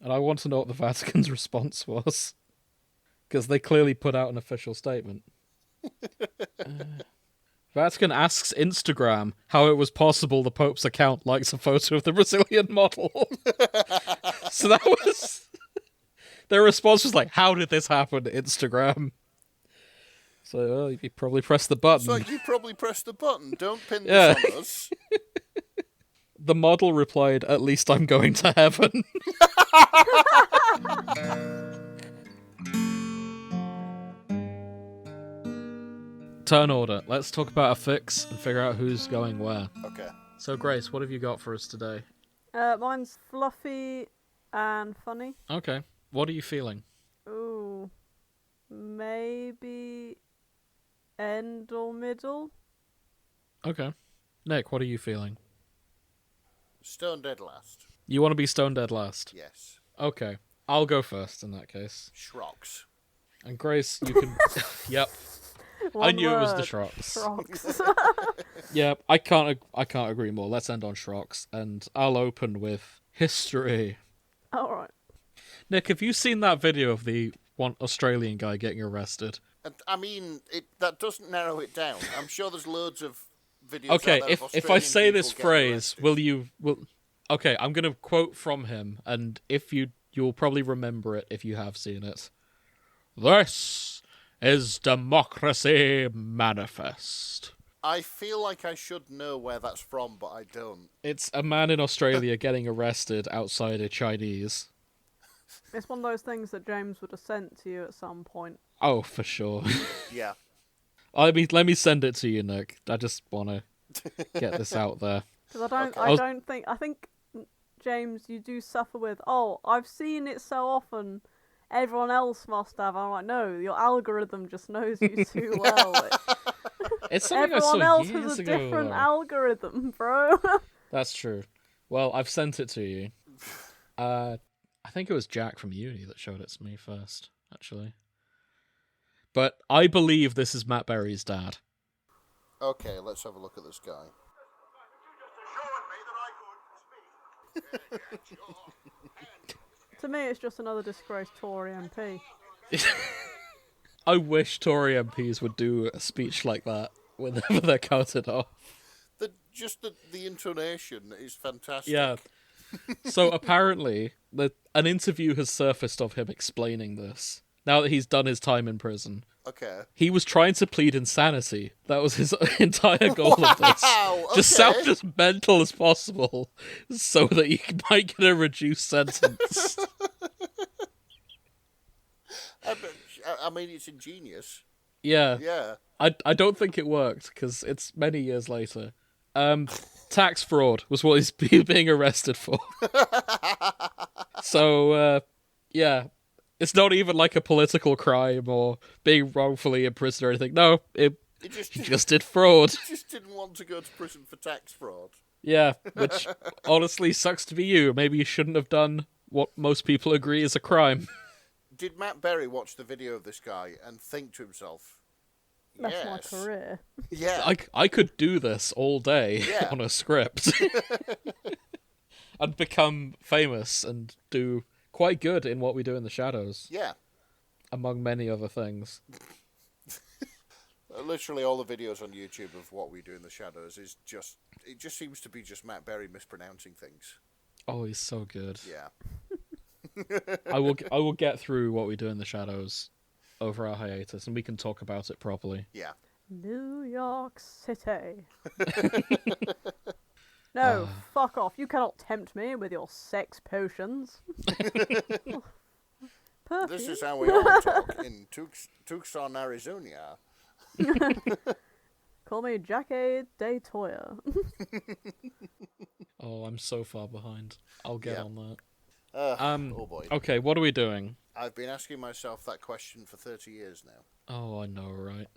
And I want to know what the Vatican's response was. Because they clearly put out an official statement. Vatican asks Instagram how it was possible the Pope's account likes a photo of the Brazilian model. So that was... Their response was like, how did this happen, Instagram? So, you probably pressed the button. It's like, you probably pressed the button. Don't pin this on us. The model replied, at least I'm going to heaven. Turn order. Let's talk about a fix and figure out who's going where. Okay. So, Grace, what have you got for us today? Mine's fluffy and funny. Okay. What are you feeling? Ooh. Maybe end or middle? Okay. Nick, what are you feeling? Stone dead last. You want to be stone dead last? Yes. Okay. I'll go first in that case. Shrocs. And Grace, you can... Yep. I knew it was the Shrocs. Shrocs. Yeah, I can't agree more. Let's end on Shrocs, and I'll open with history. Alright. Nick, have you seen that video of the one Australian guy getting arrested? And, I mean, that doesn't narrow it down. I'm sure there's loads of videos Okay, out there of if I Australian say this people getting phrase, arrested. Okay, I'm gonna quote from him, and if you'll probably remember it if you have seen it. This is democracy manifest. I feel like I should know where that's from, but I don't. It's a man in Australia getting arrested outside a Chinese. It's one of those things that James would have sent to you at some point. Oh, for sure. Yeah. Let me send it to you, Nick. I just want to get this out there. Because Okay. I think, James, you do suffer with, oh, I've seen it so often, everyone else must have. I'm like, no, your algorithm just knows you too well. It's something Everyone I saw else years has a ago, different though. algorithm, bro. That's true. Well, I've sent it to you. I think it was Jack from uni that showed it to me first, actually. But I believe this is Matt Berry's dad. Okay, let's have a look at this guy. To me, it's just another disgraced Tory MP. I wish Tory MPs would do a speech like that whenever they're counted off. The intonation is fantastic. Yeah. So apparently, an interview has surfaced of him explaining this. Now that he's done his time in prison. Okay. He was trying to plead insanity. That was his entire goal of this. Wow, Just okay. sound as mental as possible so that you might get a reduced sentence. I mean, it's ingenious. Yeah. Yeah. I don't think it worked, because it's many years later. Tax fraud was what he's being arrested for. So, yeah. It's not even like a political crime or being wrongfully imprisoned or anything. No, he just did fraud. He just didn't want to go to prison for tax fraud. Yeah, which honestly sucks to be you. Maybe you shouldn't have done what most people agree is a crime. Did Matt Berry watch the video of this guy and think to himself, That's yes. my career. Yeah. I could do this all day on a script. And become famous and do quite good in what we do in the shadows. Yeah. Among many other things. Literally all the videos on YouTube of what we do in the shadows it just seems to be just Matt Berry mispronouncing things. Oh, he's so good. Yeah. I will get through what we do in the shadows over our hiatus, and we can talk about it properly. Yeah. New York City. No, fuck off. You cannot tempt me with your sex potions. Perfume. This is how we all talk in Tucson, Arizona. Call me Jackie de Toya. Oh, I'm so far behind. I'll get on that. Oh boy. Okay, what are we doing? I've been asking myself that question for 30 years now. Oh, I know, right?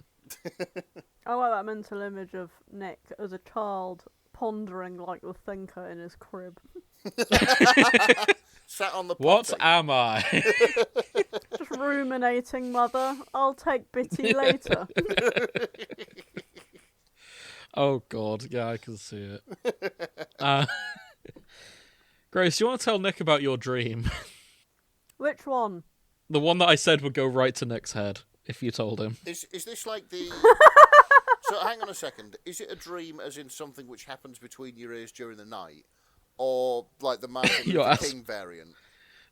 I like that mental image of Nick as a child pondering like the thinker in his crib. Sat on the What potty. am I? Just ruminating, mother. I'll take Bitty later. Oh, God. Yeah, I can see it. Grace, you want to tell Nick about your dream? Which one? The one that I said would go right to Nick's head if you told him. Is this like the... So, hang on a second. Is it a dream as in something which happens between your ears during the night? Or, like, the Martin Luther King variant?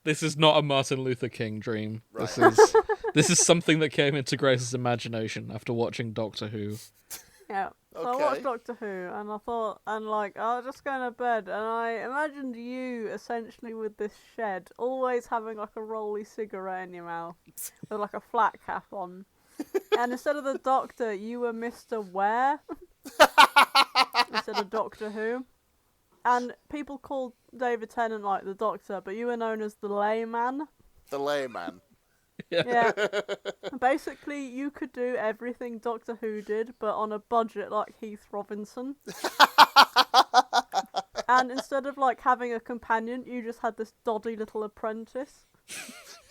This is not a Martin Luther King dream. Right. This is something that came into Grace's imagination after watching Doctor Who. Yeah. So Okay. I watched Doctor Who, and I thought, I was just going to bed, and I imagined you essentially with this shed, always having like a rolly cigarette in your mouth, with like a flat cap on. And instead of the Doctor, you were Mr. Ware, instead of Doctor Who. And people called David Tennant like the Doctor, but you were known as the layman. The layman. Yeah. Basically, you could do everything Doctor Who did, but on a budget like Heath Robinson. And instead of like having a companion, you just had this doddy little apprentice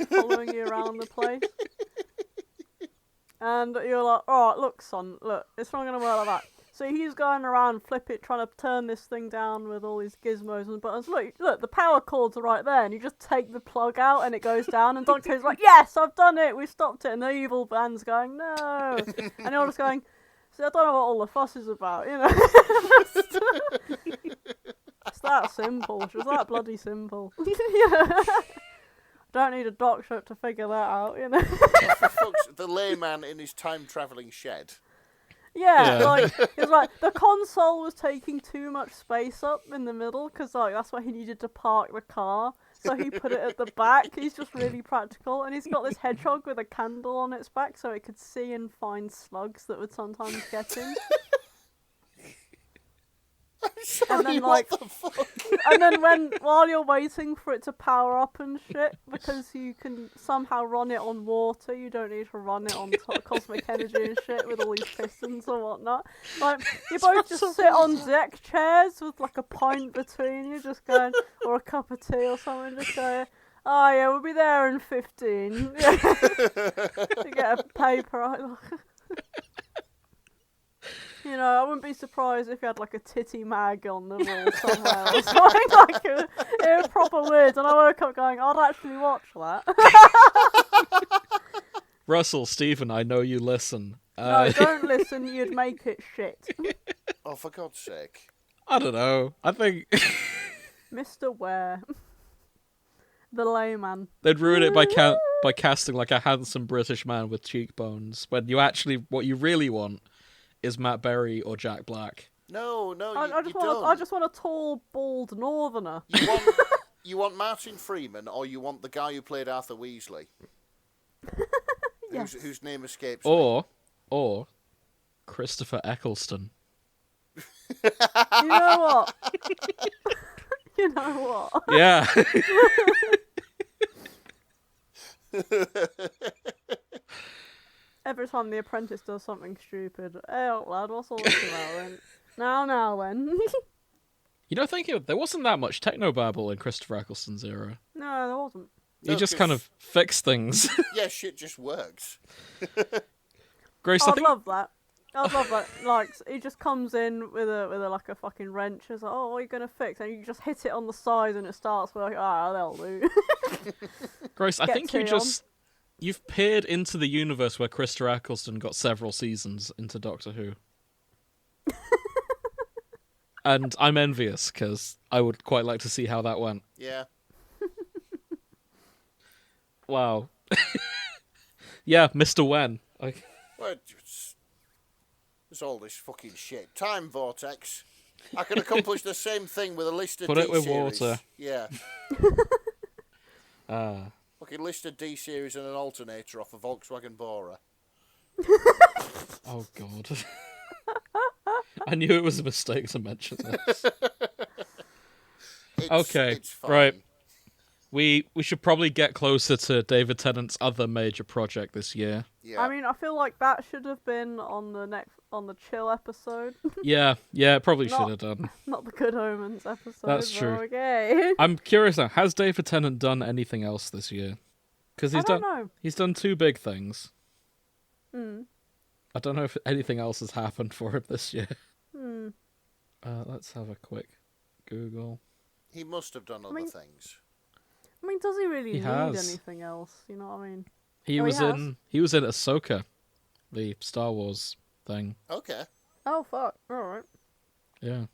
following you around the place. And you're like, alright, look, son, look, it's not going to work like that. So he's going around trying to turn this thing down with all these gizmos and buttons. Look, the power cords are right there, and you just take the plug out and it goes down, and Doctor Who's like, yes, I've done it, we stopped it, and the evil band's going, no. And you're just going, see, I don't know what all the fuss is about, you know. It's that simple, it's just that bloody simple. Don't need a doctor to figure that out, you know. For folks, the layman in his time-travelling shed. Yeah, like, it's like, the console was taking too much space up in the middle, because, like, that's where he needed to park the car, so he put it at the back. He's just really practical, and he's got this hedgehog with a candle on its back, so it could see and find slugs that would sometimes get in. Sorry, And then, what the fuck? And then while you're waiting for it to power up and shit, because you can somehow run it on water, you don't need to run it on cosmic energy and shit with all these pistons or whatnot. Like, you both just sit on deck chairs with like a pint between you, just going, or a cup of tea or something, just going, oh yeah, we'll be there in 15. You get a paper out. You know, I wouldn't be surprised if you had like a titty mag on the wall somewhere or something. Like, it was proper weird, and I woke up going, I'd actually watch that. Russell, Stephen, I know you listen. No, don't listen, you'd make it shit. Oh, for God's sake. I don't know. I think Mr. Ware. The layman. they'd ruin it by casting like a handsome British man with cheekbones, when what you really want is Matt Berry or Jack Black. No, I don't. just want a tall, bald northerner. You want Martin Freeman, or you want the guy who played Arthur Weasley? Yes. Whose name escapes me. Or Christopher Eccleston. You know what? You know what? Yeah. Every time The Apprentice does something stupid, hey, lad, what's all this about then? Now then. You know, there wasn't that much technobabble in Christopher Eccleston's era. No, there wasn't. He just kind of fixed things. Yeah, shit just works. Grace, I'd love that. I'd love that. Like, he just comes in with a like a fucking wrench. It's like, oh, what are you gonna fix? And you just hit it on the side, and it starts with like, that'll do. Grace, I think tea you've peered into the universe where Christopher Eccleston got several seasons into Doctor Who. And I'm envious, because I would quite like to see how that went. Yeah. Wow. Yeah, Mr. Wen. Well, it's all this fucking shit. Time vortex. I can accomplish the same thing with a list of Put it with water. Yeah. Ah. Fucking list of D series and an alternator off a Volkswagen Bora. Oh god. I knew it was a mistake to mention this. Okay, it's fine. right. We should probably get closer to David Tennant's other major project this year. Yeah. I mean, I feel like that should have been on the chill episode. Yeah, it probably should have done. Not the Good Omens episode. That's true. Okay. I'm curious now, has David Tennant done anything else this year? Because I don't know. he's done two big things. Hmm. I don't know if anything else has happened for him this year. Hmm. Let's have a quick Google. He must have done other things. I mean, does he really He need has. anything else? You know what I mean? He was in Ahsoka, the Star Wars thing. Okay. Oh fuck! All right. Yeah,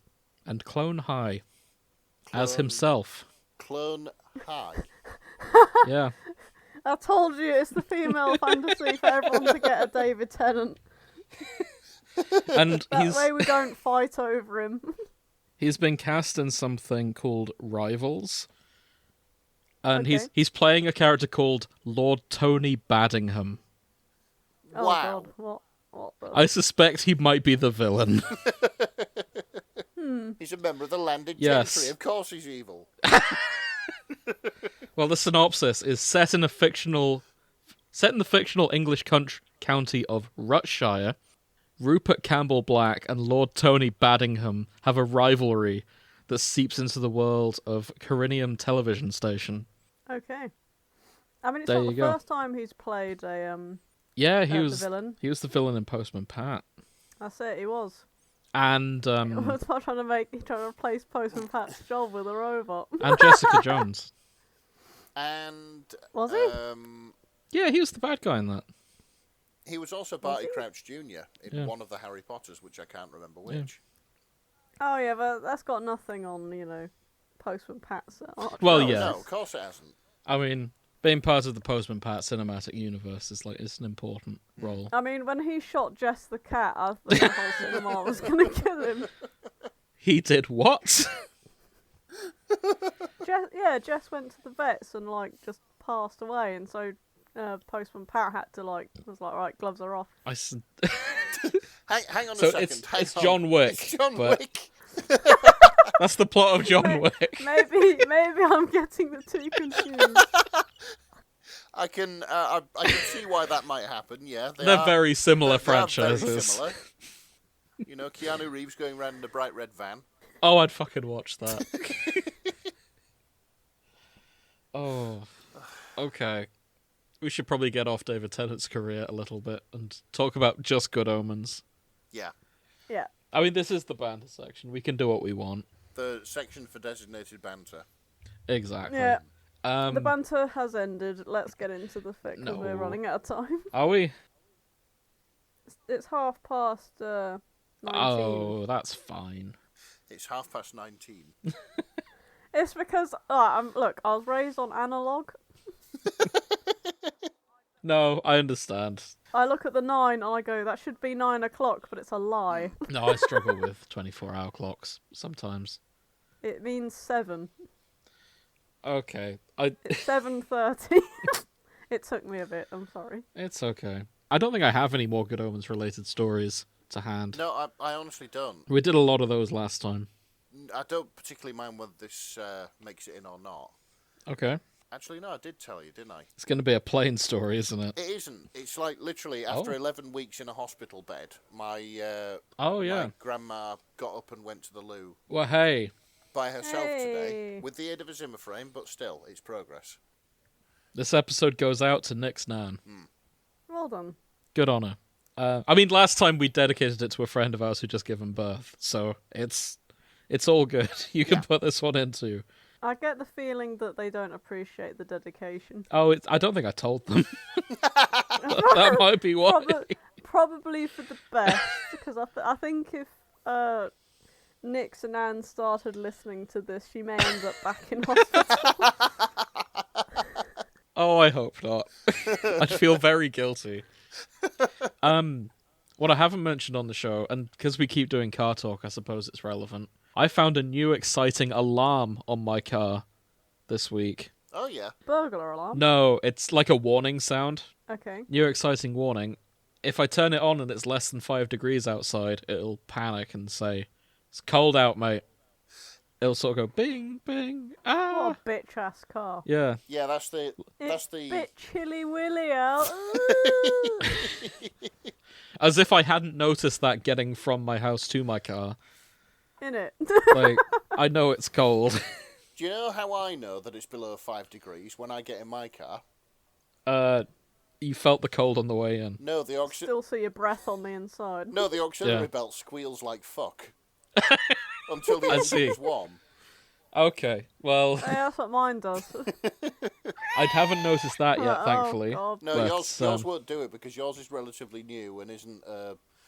and Clone High as himself. Clone High. Yeah. I told you it's the female fantasy for everyone to get a David Tennant. And That way we don't fight over him. he's been cast in something called Rivals. And Okay. he's playing a character called Lord Tony Baddingham. Oh Wow. god, what the... I suspect he might be the villain. He's a member of the landed Yes. gentry. Of course he's evil. Well, the synopsis is set in the fictional English county of Rutshire. Rupert Campbell Black and Lord Tony Baddingham have a rivalry that seeps into the world of Corinium television station. Okay. I mean, it's There not you the go. first time he's played a Yeah, the villain. he was the villain in Postman Pat. That's it. He was. And He was trying to replace Postman Pat's job with a robot. and Jessica Jones. And Was he? Yeah, he was the bad guy in that. he was also Barty Crouch Jr. in Yeah. one of the Harry Potters, which I can't remember which. Oh yeah, but that's got nothing on Postman Pat's. Well, No, yeah. No, of course it hasn't. I mean, being part of the Postman Pat cinematic universe is it's an important role. I mean, when he shot Jess the cat, I thought the whole cinema was gonna kill him. He did what? Jess went to the vets and just passed away, and so Postman Pat had to was like, right, gloves are off. Hang on So a second. it's John Wick. It's John but- Wick. That's the plot of John Wick. Maybe I'm getting the two confused. I can see why that might happen. Yeah, They're very similar they are very franchises. similar. Keanu Reeves going around in a bright red van. Oh, I'd fucking watch that. Oh, okay. We should probably get off David Tennant's career a little bit and talk about just Good Omens. Yeah, Yeah. I mean, this is the banter section. We can do what we want. the section for designated banter. Exactly. Yeah. The The banter has ended. Let's get into the fic because No. we're running out of time. Are we? It's 19:30. Oh, that's fine. It's 19:30. It's because look, I was raised on analog. No, I understand. I look at the 9 and I go, that should be 9 o'clock, but it's a lie. No, I struggle with 24-hour clocks sometimes. It means 7. Okay, It's 7:30. It took me a bit. I'm sorry. it's okay. I don't think I have any more Good Omens related stories to hand. No, I honestly don't. We did a lot of those last time. I don't particularly mind whether this makes it in or not. Okay. Actually, no, I did tell you, didn't I? It's going to be a plain story, isn't it? It isn't. It's like literally after Oh. 11 weeks in a hospital bed, my My grandma got up and went to the loo Well, hey, by herself today Hey. with the aid of a Zimmer frame, but still, it's progress. this episode goes out to Nick's nan. Well done. Good on her. I mean, last time we dedicated it to a friend of ours who just given birth, so it's all good. You can put this one into. I get the feeling that they don't appreciate the dedication. Oh, I don't think I told them. That might be why. Probably for the best, because I think if Nix and Anne started listening to this, she may end up back in hospital. Oh, I hope not. I'd feel very guilty. What I haven't mentioned on the show, and because we keep doing car talk, I suppose it's relevant. I found a new exciting alarm on my car this week. Oh, yeah. Burglar alarm. No, it's like a warning sound. Okay. New exciting warning. If I turn it on and it's less than 5 degrees outside, it'll panic and say, "It's cold out, mate." It'll sort of go bing, bing, ah. What a bitch ass car. Yeah. Yeah, that's the... It's a bit chilly willy out. As if I hadn't noticed that getting from my house to my car. Innit? Like, I know it's cold. Do you know how I know that it's below 5 degrees when I get in my car? You felt the cold on the way in. No, the Still see your breath on the inside. No, the auxiliary Yeah. belt squeals like fuck. Until the I engine see. is warm. Okay, well, Yeah, that's what mine does. I haven't noticed that yet, thankfully. Oh, God. No, But, yours won't do it because yours is relatively new and isn't.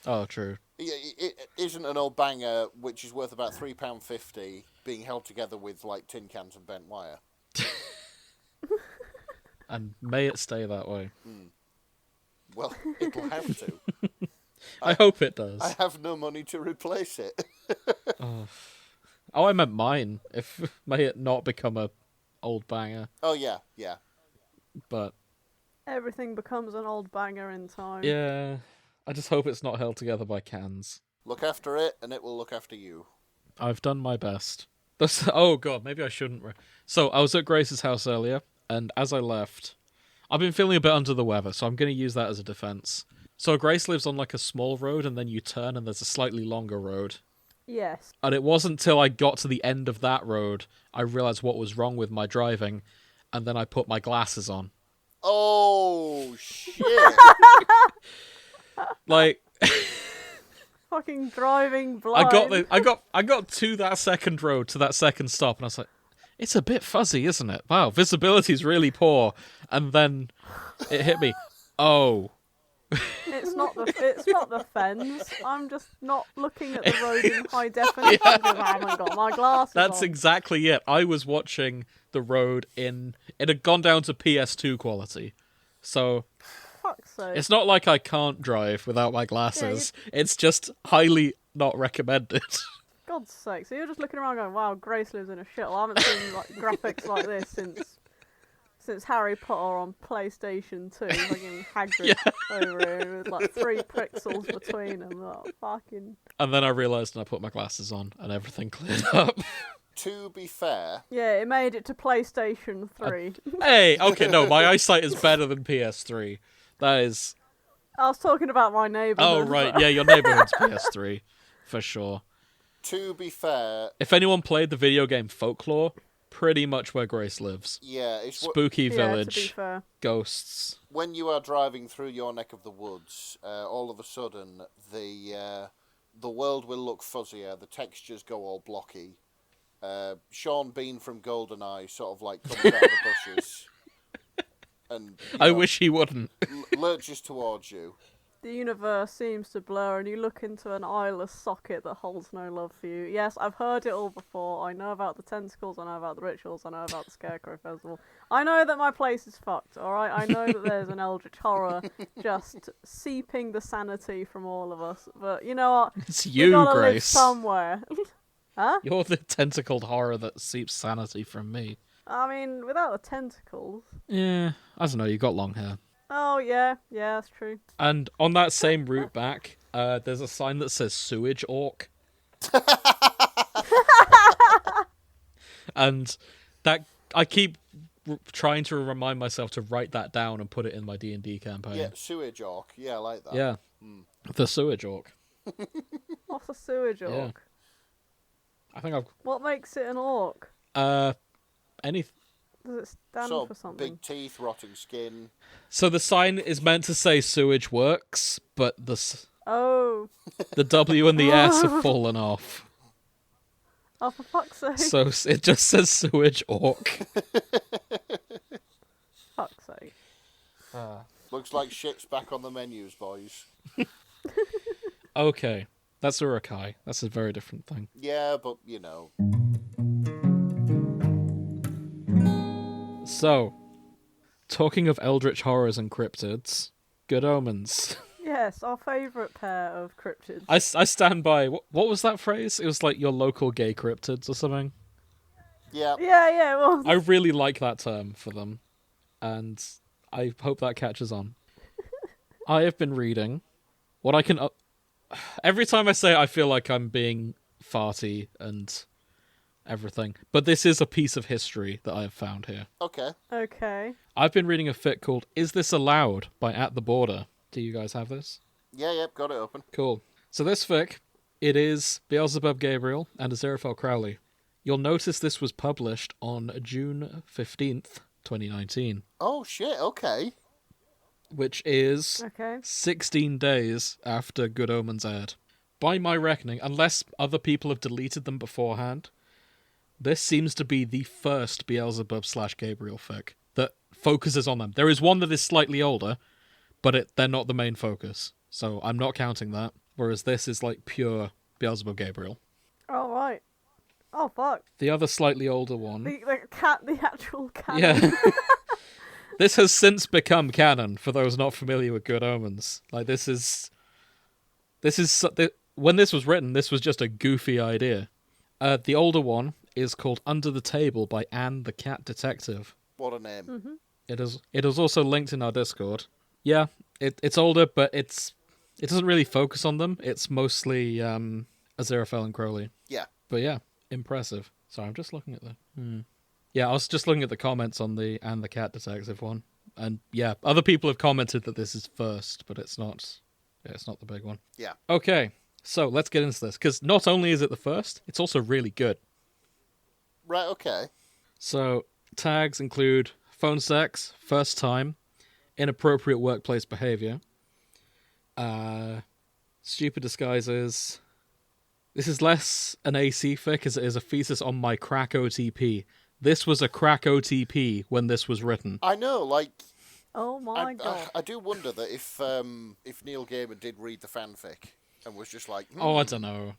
Oh, true. It isn't an old banger which is worth about £3.50 being held together with like tin cans and bent wire. And may it stay that way. Well, it'll have to. I hope it does. I have no money to replace it. Oh, I meant mine. May it not become a old banger. Oh yeah, yeah. But Everything becomes an old banger in time. yeah, I just hope it's not held together by cans. Look after it, and it will look after you. I've done my best. Oh god, maybe I shouldn't. So I was at Grace's house earlier, and as I left, I've been feeling a bit under the weather, so I'm going to use that as a defense. So Grace lives on like a small road, and then you turn, and there's a slightly longer road. Yes. And it wasn't until I got to the end of that road I realised what was wrong with my driving, and then I put my glasses on. Oh shit! Like, Fucking driving blind. I got to that second road, to that second stop, and I was like, it's a bit fuzzy, isn't it? Wow, visibility's really poor. And then it hit me. Oh. It's not the fence. I'm just not looking at the road in high definition because I haven't got my glasses That's on. exactly it. I was watching the road it had gone down to PS2 quality. So Fuck's sake. it's not like I can't drive without my glasses. It's just highly not recommended. God's sake. So you're just looking around going, wow, Grace lives in a shithole. I haven't seen like graphics like this since Harry Potter on PlayStation 2. Fucking Hagrid over here with like 3 pixels between them. Oh, fucking... And then I realised and I put my glasses on and everything cleared up. To be fair, Yeah, it made it to PlayStation 3. Hey, okay, no, my eyesight is better than PS3. That is... I was talking about my neighbour. Oh, right, yeah, your neighbourhood's PS3, for sure. to be fair, If anyone played the video game Folklore, pretty much where Grace lives. yeah, it's Spooky Yeah, to be village, fair. ghosts. when you are driving through your neck of the woods, all of a sudden the world will look fuzzier, the textures go all blocky. Sean Bean from GoldenEye sort of like comes out of the bushes and I wish he wouldn't. lurches towards you. The universe seems to blur and you look into an eyeless socket that holds no love for you. Yes, I've heard it all before. I know about the tentacles, I know about the rituals, I know about the Scarecrow Festival. I know that my place is fucked, alright? I know that there's an eldritch horror just seeping the sanity from all of us. But you know what? It's We you, gotta live Grace. somewhere. Huh? You're the tentacled horror that seeps sanity from me. I mean, without the tentacles. Yeah, I don't know, you got long hair. Oh, yeah, that's true. And on that same route back, there's a sign that says sewage orc. And that I keep trying to remind myself to write that down and put it in my D&D campaign. Yeah, sewage orc. Yeah, I like that. Yeah. The sewage orc. What's a sewage orc? Yeah. I think I've... What makes it an orc? Any... Does it stand Sort for of something? big teeth, rotting skin. So the sign is meant to say sewage works, but Oh. the W and the S have fallen off. Oh, for fuck's sake. So it just says sewage orc. Fuck's sake. Looks like shit's back on the menus, boys. Okay. That's Urukai. That's a very different thing. Yeah, but, you know. So, talking of eldritch horrors and cryptids, Good Omens. Yes, our favourite pair of cryptids. I stand by... What was that phrase? It was like your local gay cryptids or something. Yeah. Yeah, it was. I really like that term for them. And I hope that catches on. I have been reading what I can... Every time I say it, I feel like I'm being farty and everything. But this is a piece of history that I have found here. Okay. Okay. I've been reading a fic called Is This Allowed by At the Border. Do you guys have this? Yeah, got it open. Cool. So this fic, it is Beelzebub Gabriel and Aziraphale Crowley. You'll notice this was published on June 15th, 2019. Oh, shit, okay. Which is Okay. 16 days after Good Omens aired. By my reckoning, unless other people have deleted them beforehand, this seems to be the first Beelzebub / Gabriel fic. that focuses on them. There is one that is slightly older, but they're not the main focus. So I'm not counting that. Whereas this is like pure Beelzebub Gabriel. Oh, right. Oh, fuck. The other slightly older one... The actual canon. Yeah. This has since become canon, for those not familiar with Good Omens. Like, this is... When this was written, this was just a goofy idea. The older one is called Under the Table by Anne the Cat Detective. What a name. Mm-hmm. It is also linked in our Discord. Yeah, it's older, but it doesn't really focus on them. It's mostly Aziraphale and Crowley. Yeah. But yeah, impressive. Sorry, I'm just looking at Yeah, I was just looking at the comments on the Anne the Cat Detective one. And yeah, other people have commented that this is first, but it's not. Yeah, it's not the big one. Yeah. Okay, so let's get into this. Because not only is it the first, it's also really good. Right, okay. So, tags include phone sex, first time, inappropriate workplace behavior, stupid disguises. This is less an AC fic as it is a thesis on my crack OTP. This was a crack OTP when this was written. I know, like... Oh my god. I do wonder that if Neil Gaiman did read the fanfic and was just like... Oh, I don't know.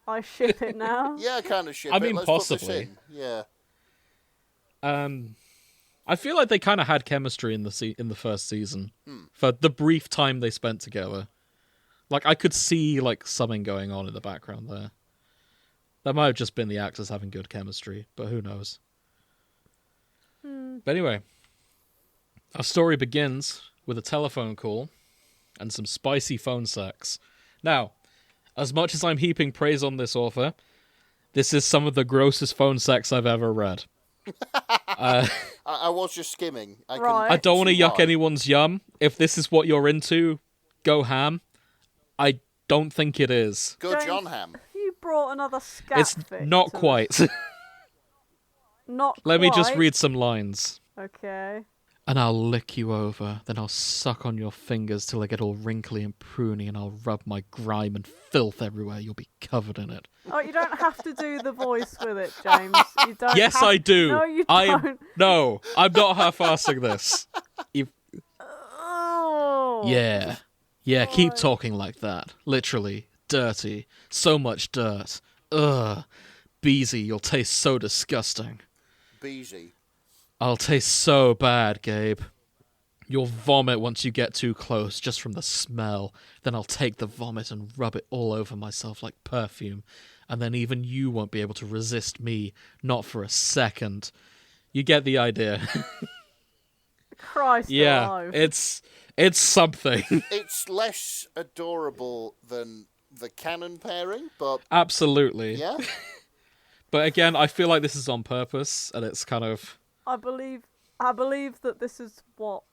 I ship it now. Yeah, kind of ship it. I mean, Let's possibly. Put this in. Yeah. I feel like they kind of had chemistry in the first season for the brief time they spent together. Like, I could see like something going on in the background there. That might have just been the actors having good chemistry, but who knows? But anyway, our story begins with a telephone call and some spicy phone sex. Now, as much as I'm heaping praise on this author, this is some of the grossest phone sex I've ever read. I was just skimming. Right. I don't want to see yuck why. anyone's yum. If this is what you're into, go ham. I don't think it is. Go James, John Ham. You brought another scat It's fic not to quite. Not Let me just quite? read some lines. Okay. And I'll lick you over, then I'll suck on your fingers till I get all wrinkly and pruny, and I'll rub my grime and filth everywhere. You'll be covered in it. Oh, you don't have to do the voice with it, James. You don't. Yes, have... I do. No, you I am. don't. No, I'm not half-assing this. Oh. Yeah. Yeah, keep Right. talking like that. Literally. Dirty. So much dirt. Ugh. Beezy, you'll taste so disgusting. Beezy. I'll taste so bad, Gabe. You'll vomit once you get too close, just from the smell. Then I'll take the vomit and rub it all over myself like perfume. And then even you won't be able to resist me, not for a second. You get the idea. Christ Yeah, alive. it's something. It's less adorable than the canon pairing, but Absolutely. yeah. But again, I feel like this is on purpose, and it's kind of... I believe that this is what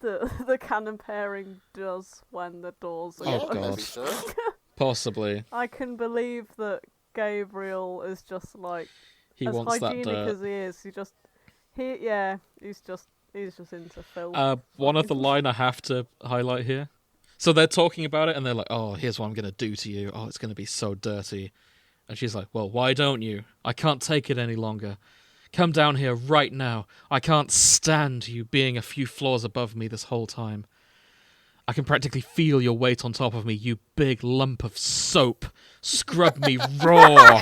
the canon pairing does when the doors are Oh, Yeah, closed. God. maybe so. Possibly. I can believe that Gabriel is just like He as wants that hygienic dirt. as he is. He's just into filth. One other line I have to highlight here. So they're talking about it, and they're like, oh, here's what I'm going to do to you. Oh, it's going to be so dirty. And she's like, well, why don't you? I can't take it any longer. Come down here right now. I can't stand you being a few floors above me this whole time. I can practically feel your weight on top of me, you big lump of soap. Scrub me raw.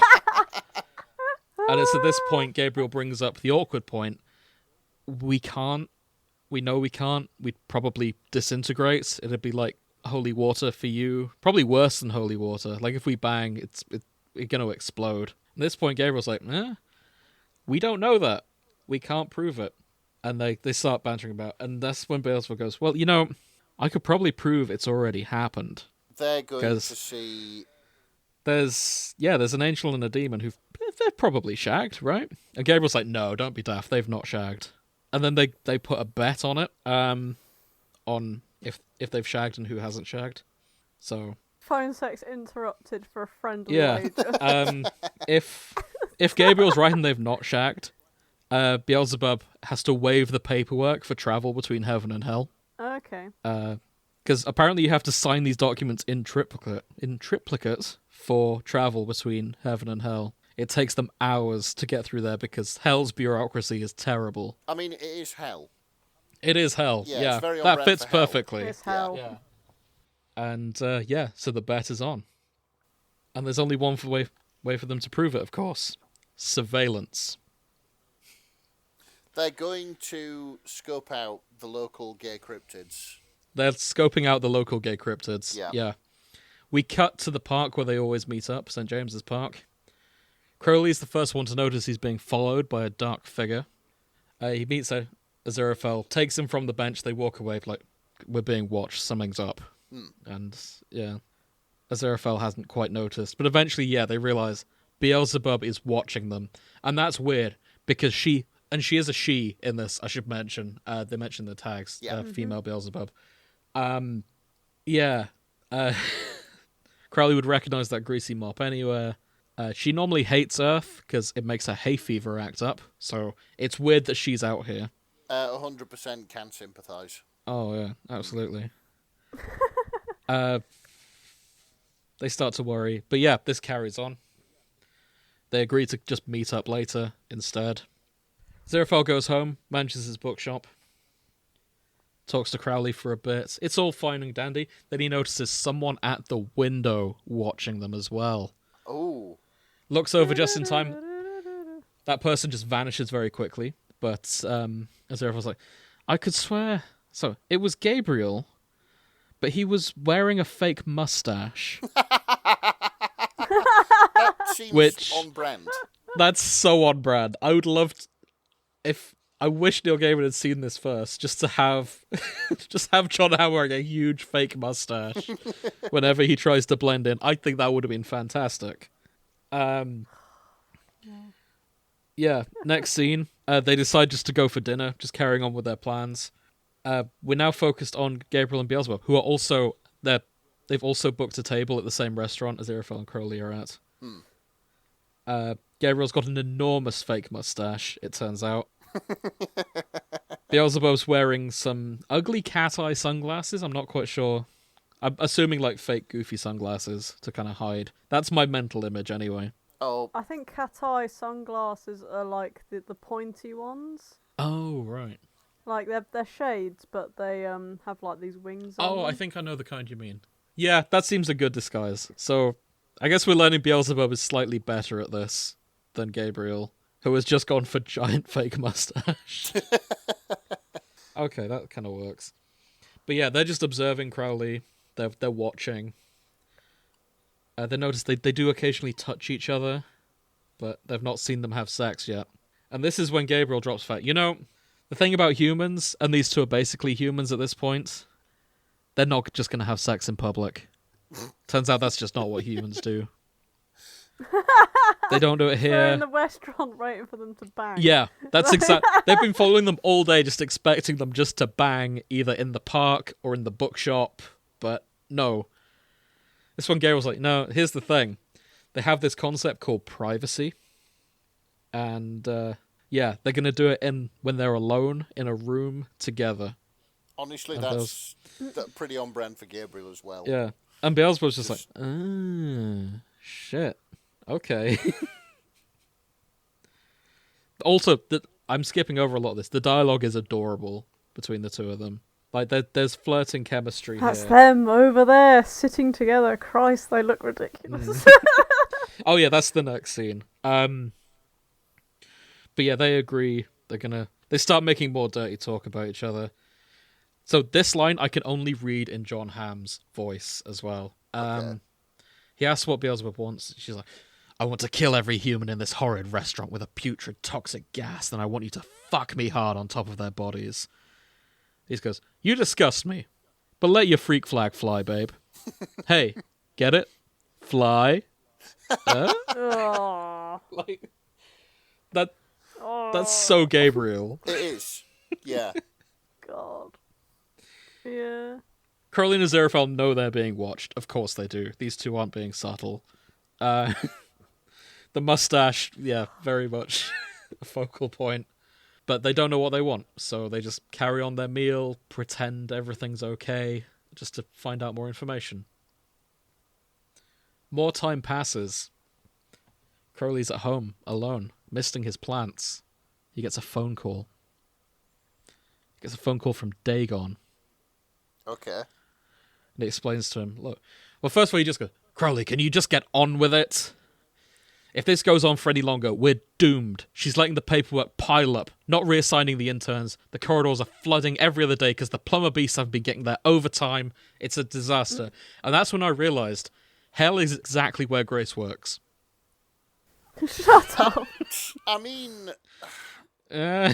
And it's at this point Gabriel brings up the awkward point. We can't. We know we can't. We'd probably disintegrate. It'd be like holy water for you. Probably worse than holy water. Like if we bang, we're going to explode. At this point, Gabriel's like, we don't know that. We can't prove it. And they start bantering about. And that's when Beelzebub goes, well, I could probably prove it's already happened. They're going 'Cause to see... There's an angel and a demon they're probably shagged, right? And Gabriel's like, no, don't be daft. They've not shagged. And then they put a bet on it, on if they've shagged and who hasn't shagged. So Phone sex interrupted for a friendly yeah, wager. if Gabriel's right and they've not shagged, Beelzebub has to waive the paperwork for travel between heaven and hell. Okay. Because apparently you have to sign these documents in triplicate for travel between heaven and hell. It takes them hours to get through there because hell's bureaucracy is terrible. I mean, it is hell. It is hell. Yeah, Yeah, it's very on that brand fits for hell. perfectly. It's hell. Yeah. And so the bet is on. And there's only one way for them to prove it, of course. Surveillance. They're going to scope out the local gay cryptids. They're scoping out the local gay cryptids. Yeah. We cut to the park where they always meet up, St. James's Park. Crowley's the first one to notice he's being followed by a dark figure. He meets Aziraphale, takes him from the bench, they walk away like, we're being watched, something's up. And, yeah, Aziraphale hasn't quite noticed. But eventually, they realize Beelzebub is watching them. And that's weird, because she is a she in this, I should mention. They mention the tags, female Beelzebub. Crowley would recognize that greasy mop anywhere. She normally hates Earth, because it makes her hay fever act up. So it's weird that she's out here. 100% can sympathise. Oh, yeah, absolutely. They start to worry. But yeah, this carries on. They agree to just meet up later instead. Aziraphale goes home, manages his bookshop, talks to Crowley for a bit. It's all fine and dandy. Then he notices someone at the window watching them as well. Oh. Looks over just in time. That person just vanishes very quickly. But Aziraphale's like, I could swear. So, it was Gabriel, but he was wearing a fake mustache. That seems on brand. That's so on brand. I would love I wish Neil Gaiman had seen this first, just to have John Hamm wearing a huge fake mustache whenever he tries to blend in. I think that would have been fantastic. Next scene, they decide just to go for dinner, just carrying on with their plans. We're now focused on Gabriel and Beelzebub, who are also they've also booked a table at the same restaurant as Aziraphale and Crowley are at. Gabriel's got an enormous fake mustache, it turns out. Beelzebub's wearing some ugly cat eye sunglasses. I'm not quite sure. I'm assuming like fake goofy sunglasses to kind of hide. That's my mental image anyway. Oh. I think cat eye sunglasses are like the pointy ones. Oh, right. Like they're shades, but they have like these wings on them. I think I know the kind you mean. Yeah, that seems a good disguise. So I guess we're learning Beelzebub is slightly better at this than Gabriel, who has just gone for giant fake mustache. Okay, that kind of works. But yeah, they're just observing Crowley. They're watching. They notice they do occasionally touch each other, but they've not seen them have sex yet. And this is when Gabriel drops fat. You know, the thing about humans, and these two are basically humans at this point, they're not just going to have sex in public. Turns out that's just not what humans do. They don't do it here. They're in the restaurant waiting for them to bang. Yeah, that's exact. They've been following them all day, just expecting them just to bang, either in the park or in the bookshop. But no. This one, Gabriel's like, no, here's the thing. They have this concept called privacy. And, they're going to do it when they're alone in a room together. Honestly, that's pretty on brand for Gabriel as well. Yeah. And Beelzebub's just like, shit. Okay. Also, I'm skipping over a lot of this. The dialogue is adorable between the two of them. Like, there's flirting chemistry That's here. them over there sitting together. Christ, they look ridiculous. Oh yeah, that's the next scene. But yeah, they agree. They start making more dirty talk about each other. So this line I can only read in John Hamm's voice as well. Okay. He asks what Beelzebub wants. She's like, I want to kill every human in this horrid restaurant with a putrid toxic gas, then I want you to fuck me hard on top of their bodies. He goes, you disgust me, but let your freak flag fly, babe. Hey, get it? Fly? Like, that's so Gabriel. It is. Yeah. God. Yeah. Crowley and Aziraphale know they're being watched. Of course they do. These two aren't being subtle. The mustache, yeah, very much a focal point. But they don't know what they want, so they just carry on their meal, pretend everything's okay, just to find out more information. More time passes. Crowley's at home, alone, misting his plants. He gets a phone call. He gets a phone call from Dagon. Okay. And he explains to him, look, well, first of all, he just goes, Crowley, can you just get on with it? If this goes on for any longer, we're doomed. She's letting the paperwork pile up, not reassigning the interns. The corridors are flooding every other day because the plumber beasts have been getting their overtime. It's a disaster. And that's when I realised hell is exactly where Grace works. Shut up. I mean, Uh,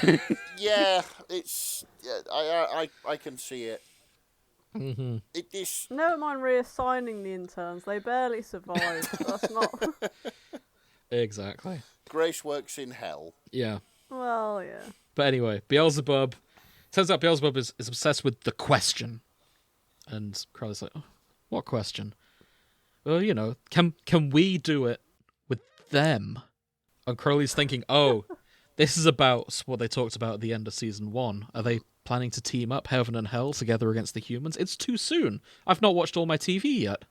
yeah, it's. Yeah, I can see it. mm-hmm. It is. Never mind reassigning the interns. They barely survived. That's not. Exactly. Grace works in hell. Yeah. Well, yeah. But anyway, Beelzebub. Turns out Beelzebub is obsessed with the question. And Crowley's like, oh, what question? Well, you know, can we do it with them? And Crowley's thinking, oh, this is about what they talked about at the end of season 1. Are they planning to team up heaven and hell together against the humans? It's too soon. I've not watched all my TV yet.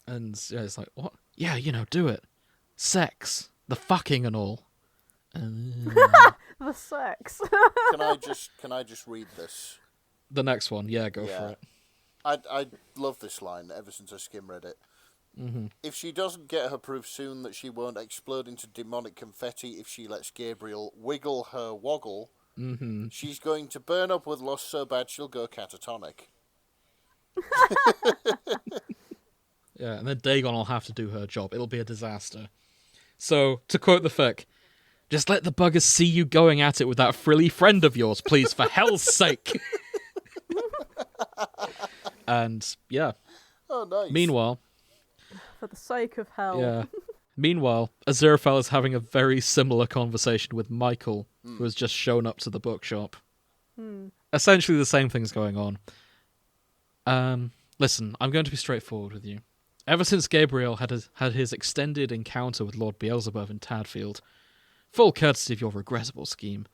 And yeah, it's like, what? Yeah, you know, do it. Sex. The fucking and all. The sex. Can I just read this? The next one, yeah, go for it. I love this line ever since I skim read it. Mm-hmm. If she doesn't get her proof soon that she won't explode into demonic confetti if she lets Gabriel wiggle her woggle, she's going to burn up with lust so bad she'll go catatonic. Yeah, and then Dagon will have to do her job. It'll be a disaster. So, to quote the fic, just let the buggers see you going at it with that frilly friend of yours, please, for hell's sake. And, yeah. Oh, nice. Meanwhile... For the sake of hell. Yeah. Meanwhile, Aziraphale is having a very similar conversation with Michael, who has just shown up to the bookshop. Essentially the same thing's going on. Listen, I'm going to be straightforward with you. Ever since Gabriel had his extended encounter with Lord Beelzebub in Tadfield, full courtesy of your regrettable scheme,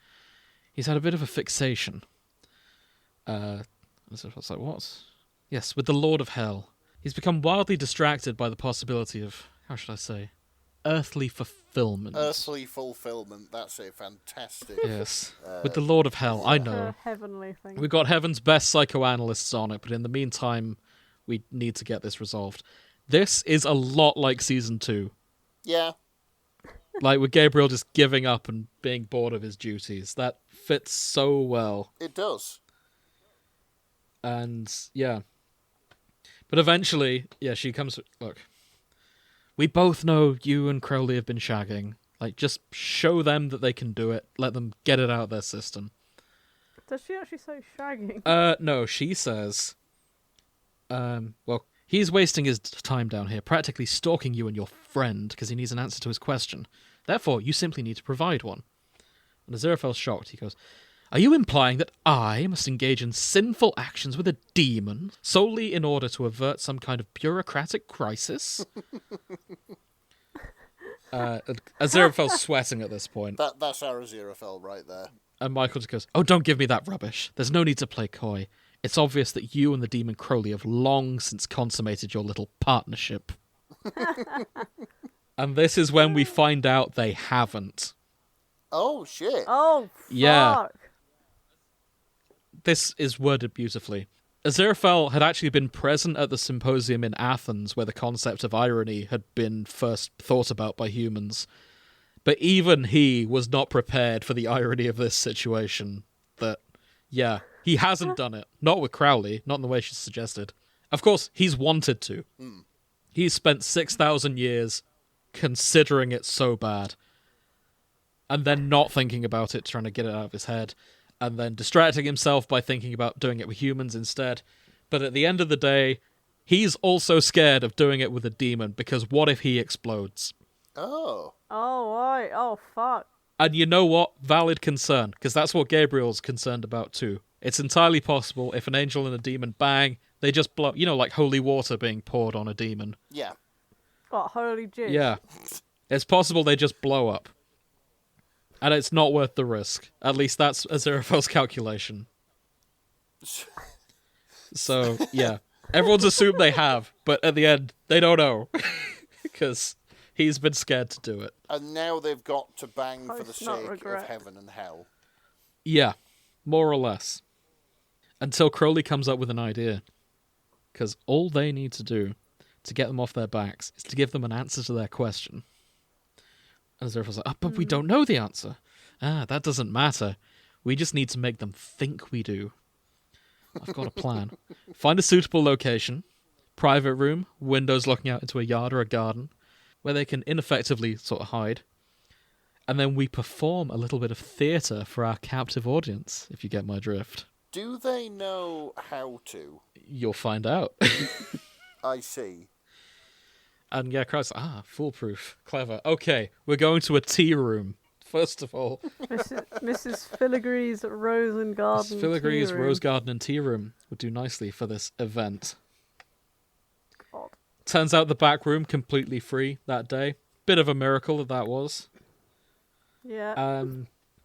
he's had a bit of a fixation. I was like, what? Yes, with the Lord of Hell. He's become wildly distracted by the possibility of, how should I say, earthly fulfillment. Earthly fulfillment, that's a fantastic... Yes, with the Lord of Hell, I know. A heavenly thing. We've got heaven's best psychoanalysts on it, but in the meantime, we need to get this resolved. This is a lot like Season 2. Yeah. Like, with Gabriel just giving up and being bored of his duties. That fits so well. It does. And, yeah. But eventually, yeah, she comes... Look, we both know you and Crowley have been shagging. Like, just show them that they can do it. Let them get it out of their system. Does she actually say shagging? No, she says... well, he's wasting his time down here, practically stalking you and your friend, because he needs an answer to his question. Therefore, you simply need to provide one. And Aziraphale's shocked. He goes, are you implying that I must engage in sinful actions with a demon solely in order to avert some kind of bureaucratic crisis? Aziraphale's sweating at this point. That's our Aziraphale right there. And Michael just goes, oh, don't give me that rubbish. There's no need to play coy. It's obvious that you and the demon Crowley have long since consummated your little partnership. And this is when we find out they haven't. Oh, shit. Oh, fuck. Yeah. This is worded beautifully. Aziraphale had actually been present at the symposium in Athens where the concept of irony had been first thought about by humans. But even he was not prepared for the irony of this situation. That, yeah, he hasn't done it. Not with Crowley, not in the way she suggested. Of course, he's wanted to. He's spent 6,000 years considering it so bad. And then not thinking about it, trying to get it out of his head. And then distracting himself by thinking about doing it with humans instead. But at the end of the day, he's also scared of doing it with a demon, because what if he explodes? Oh. Oh, right. Oh, fuck. And you know what? Valid concern, because that's what Gabriel's concerned about too. It's entirely possible if an angel and a demon bang, they just blow, you know, like holy water being poured on a demon. Yeah. What, holy jizz? Yeah. It's possible they just blow up. And it's not worth the risk. At least that's Aziraphale's calculation. So, yeah. Everyone's assumed they have, but at the end, they don't know. Because He's been scared to do it. And now they've got to bang for the Post not sake regret. of heaven and hell. Yeah, more or less. Until Crowley comes up with an idea. Because all they need to do to get them off their backs is to give them an answer to their question. And Aziraphale's like, but we don't know the answer. That doesn't matter. We just need to make them think we do. I've got a plan. Find a suitable location, private room, windows looking out into a yard or a garden, where they can ineffectively sort of hide. And then we perform a little bit of theatre for our captive audience, if you get my drift. Do they know how to? You'll find out. I see. And yeah, Christ, foolproof. Clever. Okay, we're going to a tea room. First of all, Mrs. Filigree's Rose and Garden. Filigree's tea room. Rose Garden and Tea Room would do nicely for this event. God. Turns out the back room completely free that day. Bit of a miracle that was. Yeah.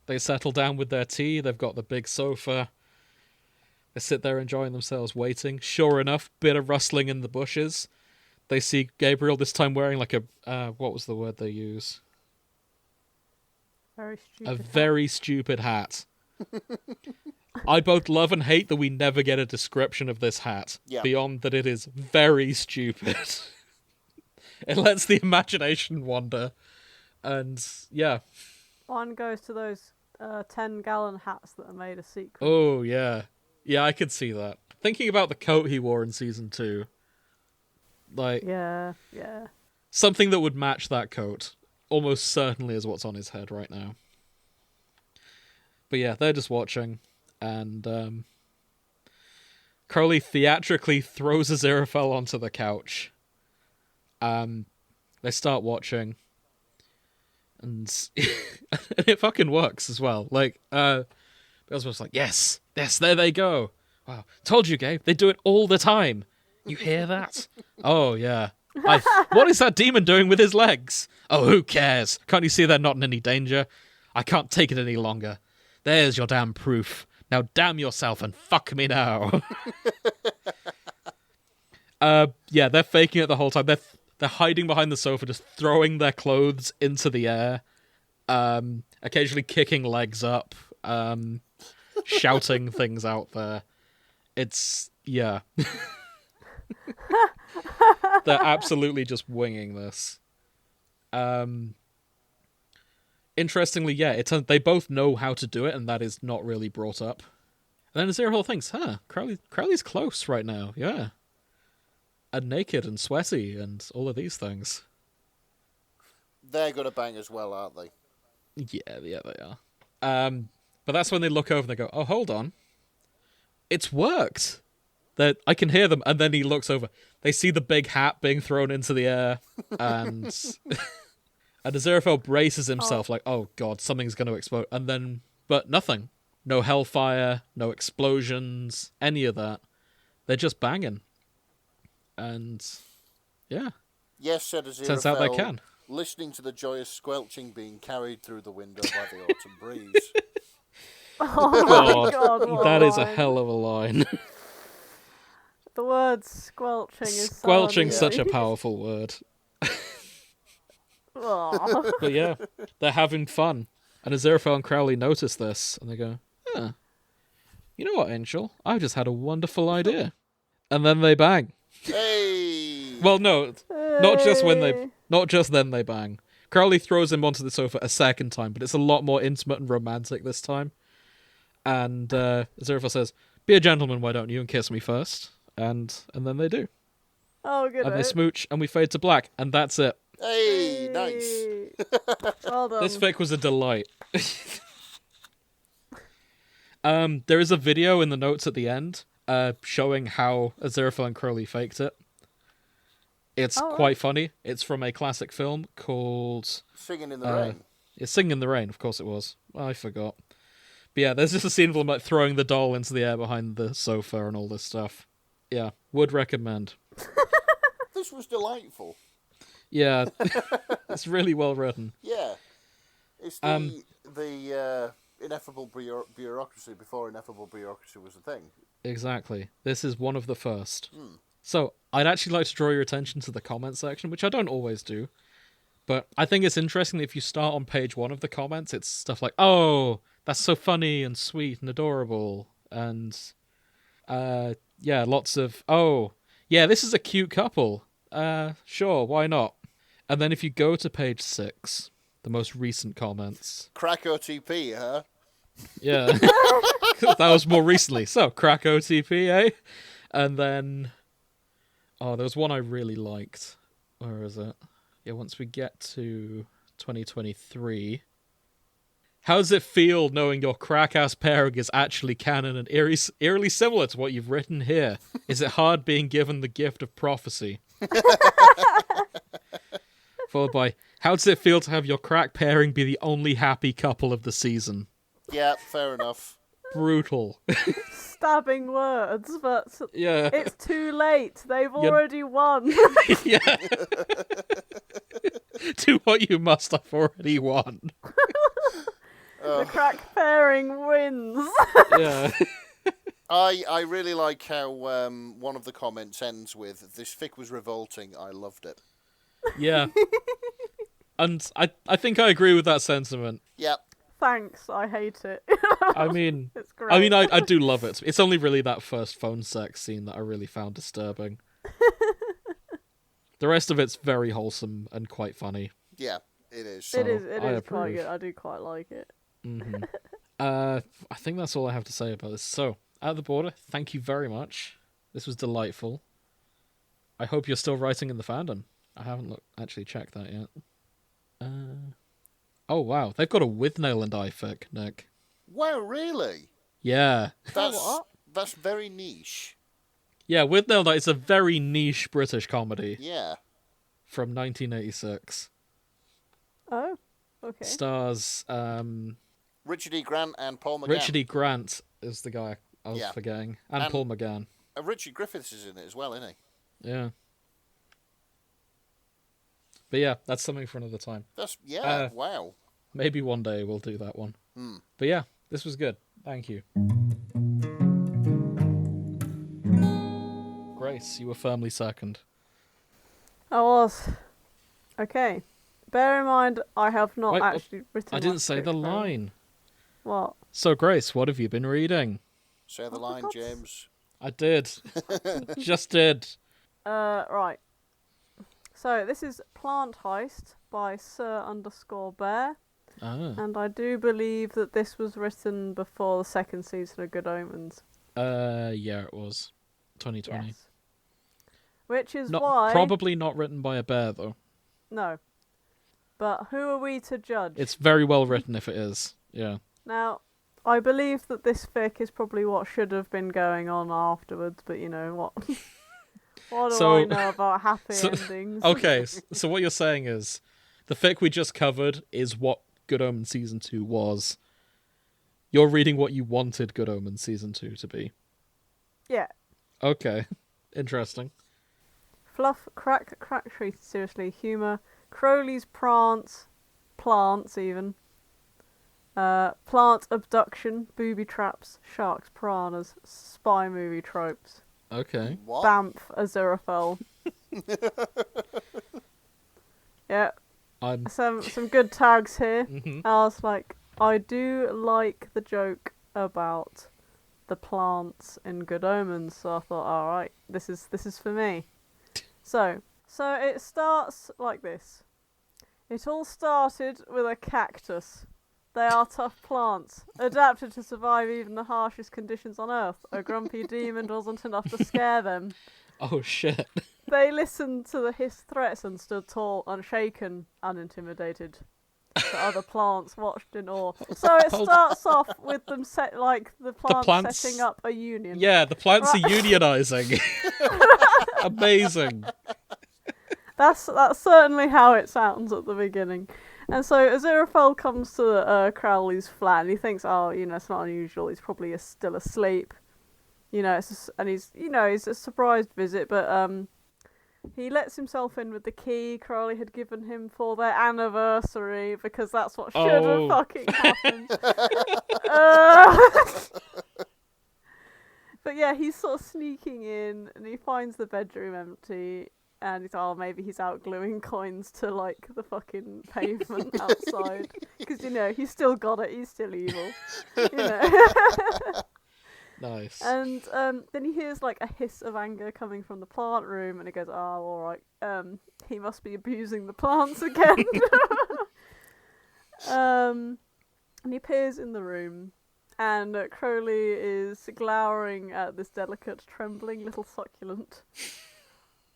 They settle down with their tea. They've got the big sofa. They sit there enjoying themselves, waiting. Sure enough, bit of rustling in the bushes. They see Gabriel this time wearing like a what was the word they use? Very stupid. A very stupid hat. I both love and hate that we never get a description of this hat, beyond that it is very stupid. It lets the imagination wander. And, yeah. One goes to those 10-gallon hats that are made of sequins. Oh, yeah. Yeah, I could see that. Thinking about the coat he wore in Season 2. Like, Yeah. something that would match that coat almost certainly is what's on his head right now. But yeah, they're just watching, and Crowley theatrically throws Aziraphale onto the couch. They start watching, and it fucking works as well. Like, Beelzebub's like, yes, there they go. Wow, told you, Gabe, they do it all the time. You hear that? Oh, yeah. What is that demon doing with his legs? Oh, who cares? Can't you see they're not in any danger? I can't take it any longer. There's your damn proof. Now damn yourself and fuck me now. Yeah, they're faking it the whole time. They're hiding behind the sofa, just throwing their clothes into the air, occasionally kicking legs up, shouting things out there. It's, yeah. They're absolutely just winging this. Interestingly, yeah, it turns they both know how to do it, and that is not really brought up. And then Aziraphale thinks, Crowley's close right now, yeah. And naked and sweaty and all of these things. They're gonna bang as well, aren't they? Yeah, they are. But that's when they look over and they go, oh, hold on. It's worked. I can hear them, and then he looks over. They see the big hat being thrown into the air, and and Aziraphale braces himself like, oh god, something's going to explode. And then, but nothing. No hellfire, no explosions, any of that. They're just banging. And, yeah. Yes, said Aziraphale, turns out they can. Listening to the joyous squelching being carried through the window by the autumn breeze. Oh my god, what that is a line. hell of a line. The word squelching is Squelching's so such a powerful word. Aw. But yeah, they're having fun. And Aziraphale and Crowley notice this, and they go, you know what, Angel? I've just had a wonderful idea. And then they bang. Hey! Well, no, not just then they bang. Crowley throws him onto the sofa a second time, but it's a lot more intimate and romantic this time. And Aziraphale says, be a gentleman, why don't you, and kiss me first. And then they do. Oh, good. And they smooch, and we fade to black, and that's it. Hey, nice. Well done. This fic was a delight. There is a video in the notes at the end showing how Aziraphale and Crowley faked it. It's quite funny. It's from a classic film called... Singing in the Rain. It's Singing in the Rain, of course it was. I forgot. But yeah, there's just a scene of them like throwing the doll into the air behind the sofa and all this stuff. Yeah, would recommend. This was delightful. Yeah, it's really well written. Yeah. It's the ineffable bureaucracy before ineffable bureaucracy was a thing. Exactly. This is one of the first. So, I'd actually like to draw your attention to the comment section, which I don't always do. But I think it's interesting that if you start on page 1 of the comments, it's stuff like, oh, that's so funny and sweet and adorable. And, yeah, lots of, oh, yeah, this is a cute couple. Sure, why not? And then if you go to page 6, the most recent comments. Crack OTP, huh? Yeah. That was more recently. So, crack OTP, eh? And then, oh, there was one I really liked. Where is it? Yeah, once we get to 2023. How does it feel knowing your crack-ass pairing is actually canon and eerily similar to what you've written here? Is it hard being given the gift of prophecy? Followed by, how does it feel to have your crack pairing be the only happy couple of the season? Yeah, fair enough. Brutal. Stabbing words, but Yeah. it's too late. They've already won. Yeah. Do what you must, I've already won. The crack pairing wins. Yeah. I really like how one of the comments ends with, this fic was revolting, I loved it. Yeah. And I think I agree with that sentiment. Yep. Thanks, I hate it. I mean, It's great. I do love it. It's only really that first phone sex scene that I really found disturbing. The rest of it's very wholesome and quite funny. Yeah, it is. So, It is I quite approve. good. I do quite like it. Mm-hmm. I think that's all I have to say about this. So, At the Border, thank you very much. This was delightful. I hope you're still writing in the fandom. I haven't actually checked that yet. Oh, wow. They've got a with nail and eye fic, Nick. Wow, really? Yeah. That's very niche. Yeah, with nail and eye is a very niche British comedy Yeah. from 1986. Oh, okay. Stars Richard E. Grant and Paul McGann. Richard E. Grant is the guy I was Yeah. forgetting. And And- Paul McGann. Richard Griffiths is in it as well, isn't he? Yeah. But yeah, that's something for another time. Wow. Maybe one day we'll do that one. But yeah, this was good. Thank you. Grace, you were firmly second. I was. Okay. Bear in mind, I have not Wait, actually written. I didn't my say the script down. line. What? So, Grace, what have you been reading? Say the line, God's- James. I did. Just did. Right. So this is Plant Heist by Sir_Bear, Ah. and I do believe that this was written before the second season of Good Omens. Yeah, it was. 2020. Yes. Which is Not, why Probably not written by a bear, though. no. But who are we to judge? It's very well written if it is. Yeah. Now, I believe that this fic is probably what should have been going on afterwards, but you know what? What do I know about happy endings? Okay, so what you're saying is, the fic we just covered is what Good Omens Season 2 was. You're reading what you wanted Good Omens Season 2 to be. Yeah. Okay. Interesting. Fluff, crack treated seriously, humour, Crowley's plants even. Plant abduction, booby traps, sharks, piranhas, spy movie tropes. Okay. What? Bamf, Aziraphale. Yeah, I'm... some good tags here. Mhm. I was like, I do like the joke about the plants in Good Omens, so I thought, all right, this is for me. So it starts like this. It all started with a cactus. They are tough plants, adapted to survive even the harshest conditions on Earth. A grumpy demon wasn't enough to scare them. Oh, shit. They listened to his threats and stood tall, unshaken, unintimidated. The other plants watched in awe. So it starts off with them the plants setting up a union. Yeah, the plants are unionizing. Amazing. That's certainly how it sounds at the beginning. And so Aziraphale comes to Crowley's flat and he thinks, oh, it's not unusual. He's probably still asleep. He's a surprised visit, but he lets himself in with the key Crowley had given him for their anniversary because that's what should have fucking happened. But yeah, he's sort of sneaking in and he finds the bedroom empty And he's maybe he's out gluing coins to like the fucking pavement outside because he's still got it. He's still evil. Nice. And then he hears like a hiss of anger coming from the plant room, and he goes, "Oh, all right. He must be abusing the plants again." And he appears in the room, and Crowley is glowering at this delicate, trembling little succulent.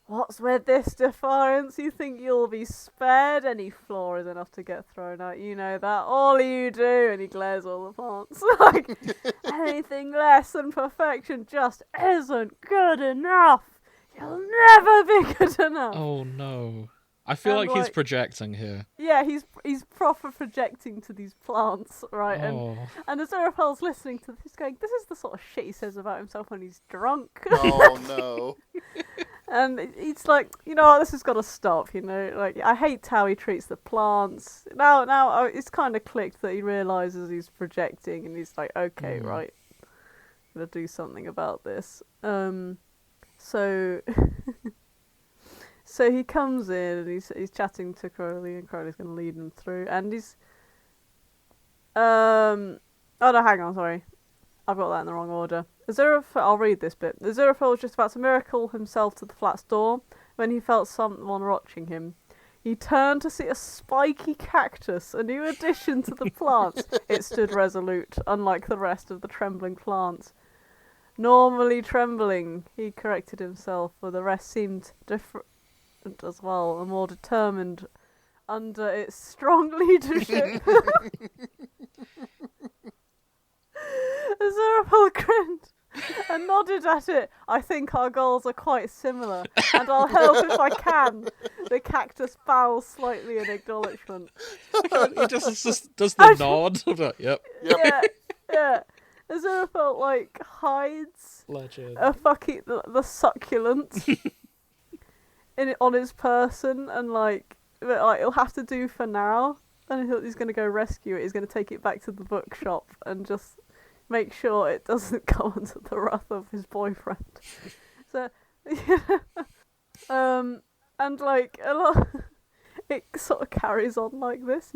"What's with this defiance? You think you'll be spared? Any flaw is enough to get thrown out. You know that. All you do," and he glares all the plants, like, "anything less than perfection just isn't good enough. You'll never be good enough." Oh no. I feel like he's projecting here. Yeah, he's proper projecting to these plants, right? Oh. And Aziraphale's listening to this going, "This is the sort of shit he says about himself when he's drunk." Oh no. And it's like, you know what, this has got to stop, Like, I hate how he treats the plants. Now it's kind of clicked that he realises he's projecting, and he's like, okay, right, I'm going to do something about this. So so he comes in, and he's chatting to Crowley, and Crowley's going to lead him through, and he's... Oh no, hang on, sorry. I've got that in the wrong order. I'll read this bit. Aziraphale was just about to miracle himself to the flat's door when he felt someone watching him. He turned to see a spiky cactus, a new addition to the plants. It stood resolute, unlike the rest of the trembling plants. Normally trembling, he corrected himself, for the rest seemed different as well, and more determined under its strong leadership. Aziraphale grinned and nodded at it. "I think our goals are quite similar, and I'll help if I can." The cactus bows slightly in acknowledgement. He just does the nod. Yep. Yeah. Aziraphale like hides Legend. the succulent on his person, and like he'll have to do for now. And he's going to go rescue it. He's going to take it back to the bookshop and just make sure it doesn't go under the wrath of his boyfriend. So, and like a lot, it sort of carries on like this.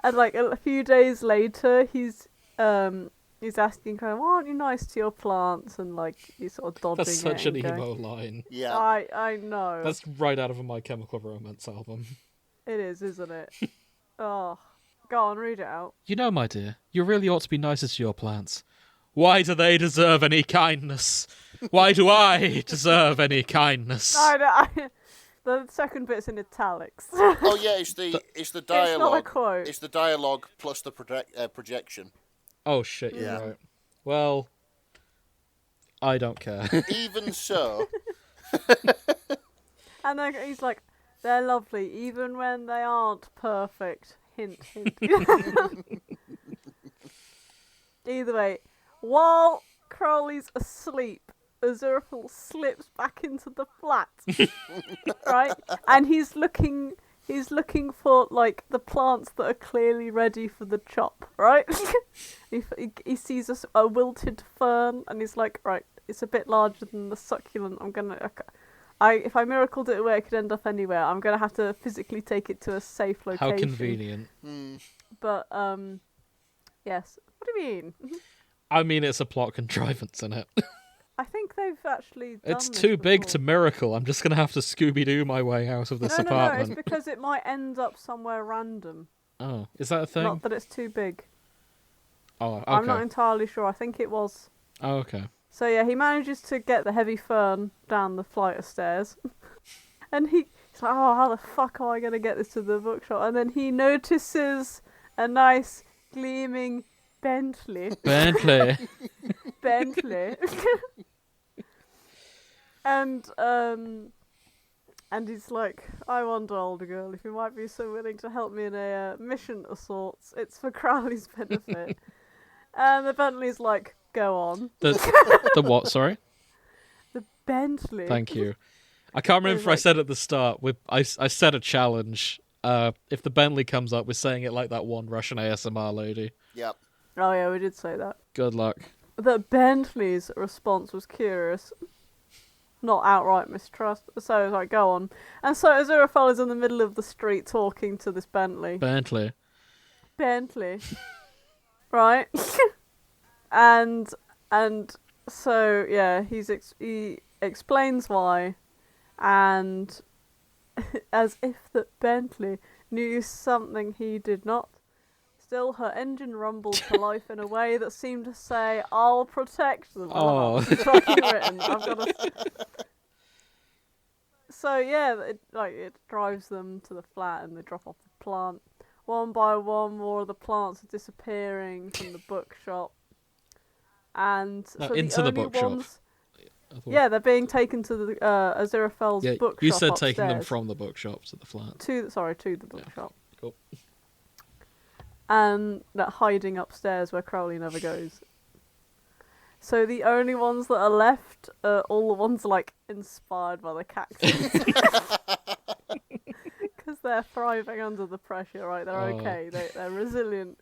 And like a few days later, he's asking kind of, "Why aren't you nice to your plants?" And like he's sort of dodging. That's such an going, emo line. Yeah. I know. That's right out of a My Chemical Romance album. It is, isn't it? Oh, go on, read it out. "You know, my dear, you really ought to be nicer to your plants. Why do they deserve any kindness? Why do I deserve any kindness?" The second bit's in italics. Oh yeah, it's the dialogue. It's not a quote. It's the dialogue plus the projection. Oh shit, you're right. Well, I don't care. Even so. And then he's like, "They're lovely, even when they aren't perfect." Hint, hint. Either way, while Crowley's asleep, Aziraphale slips back into the flat, right? And he's looking for like the plants that are clearly ready for the chop, right? he sees a wilted fern, and he's like, right, it's a bit larger than the succulent. If I miracled it away, it could end up anywhere. I'm gonna have to physically take it to a safe location. How convenient. But yes. What do you mean? I mean, it's a plot contrivance, isn't it? I think they've actually done It's this too big before. to miracle. I'm just gonna have to Scooby-Doo my way out of this No, apartment. it's because it might end up somewhere random. Oh, is that a thing? Not that it's too big. Oh, okay. I'm not entirely sure. I think it was. Oh, okay. So yeah, he manages to get the heavy fern down the flight of stairs. And he's like, "Oh, how the fuck am I going to get this to the bookshop?" And then he notices a nice gleaming Bentley. Bentley. And he's like, "I wonder, older girl, if you might be so willing to help me in a mission of sorts. It's for Crowley's benefit." And the Bentley's like, "Go on." The what, sorry? The Bentley. Thank you. I can't remember if I said at the start. I set a challenge. If the Bentley comes up, we're saying it like that one Russian ASMR lady. Yep. Oh yeah, we did say that. Good luck. The Bentley's response was curious. not outright mistrust. So it's like, go on. And so Aziraphale is in the middle of the street talking to this Bentley. Bentley. Right? and so yeah, he explains why, and as if that Bentley knew something he did not. Still, her engine rumbled to life in a way that seemed to say, "I'll protect them." Oh. It's fucking written. I've got to. So yeah, it drives them to the flat, and they drop off the plant. One by one, more of the plants are disappearing from the bookshop, and No, so into the the only bookshop. ones. Yeah, they're being taken to the Aziraphale's bookshop. You said upstairs. taking them from the bookshop to the flat. To the bookshop. Yeah, cool. And hiding upstairs where Crowley never goes. So the only ones that are left are all the ones like inspired by the cactus. Because they're thriving under the pressure, right? They're okay. They're resilient.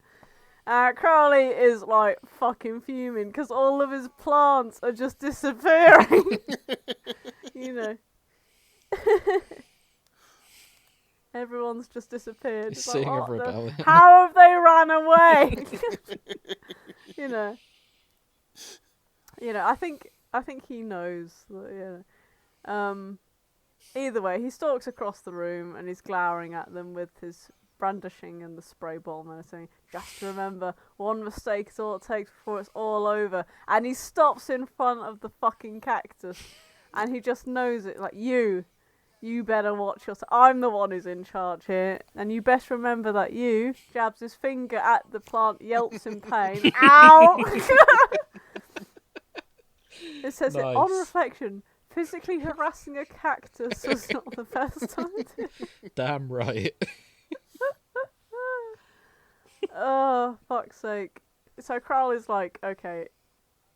Crowley is like fucking fuming because all of his plants are just disappearing. You know. Everyone's just disappeared. He's seeing a rebellion. How have they ran away? You know. I think he knows that. Either way, he stalks across the room and he's glowering at them with his brandishing and the spray bomb and saying, "Just remember, one mistake is all it takes before it's all over." And he stops in front of the fucking cactus, and he just knows it. Like, you better watch yourself. I'm the one who's in charge here, and you best remember that you jabs his finger at the plant, yelps in pain. Ow! It says Nice. it on reflection. Physically harassing a cactus was not the first time. Damn right. Oh, fuck's sake. So Crowley's like, okay,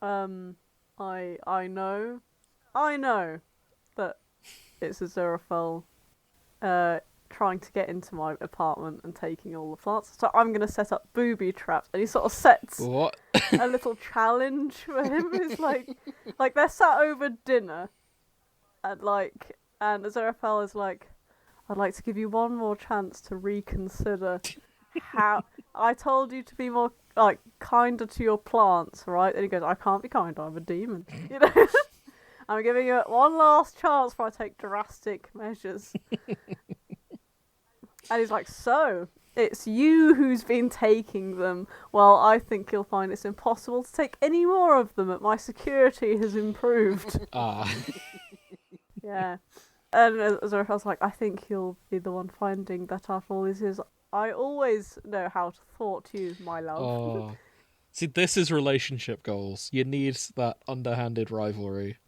I know that it's Aziraphale trying to get into my apartment and taking all the plants, so I'm going to set up booby traps. And he sort of sets What? a little challenge for him. It's like they're sat over dinner, and Aziraphale is like, "I'd like to give you one more chance to reconsider how I told you to be more kinder to your plants, right?" And he goes, "I can't be kind. I'm a demon. You know, I'm giving you one last chance before I take drastic measures." And he's like, "So it's you who's been taking them. Well, I think you'll find it's impossible to take any more of them. My security has improved." Yeah. And Aziraphale's like, "I think you'll be the one finding that after all these years. I always know how to thwart you, my love." Oh. See, this is relationship goals. You need that underhanded rivalry.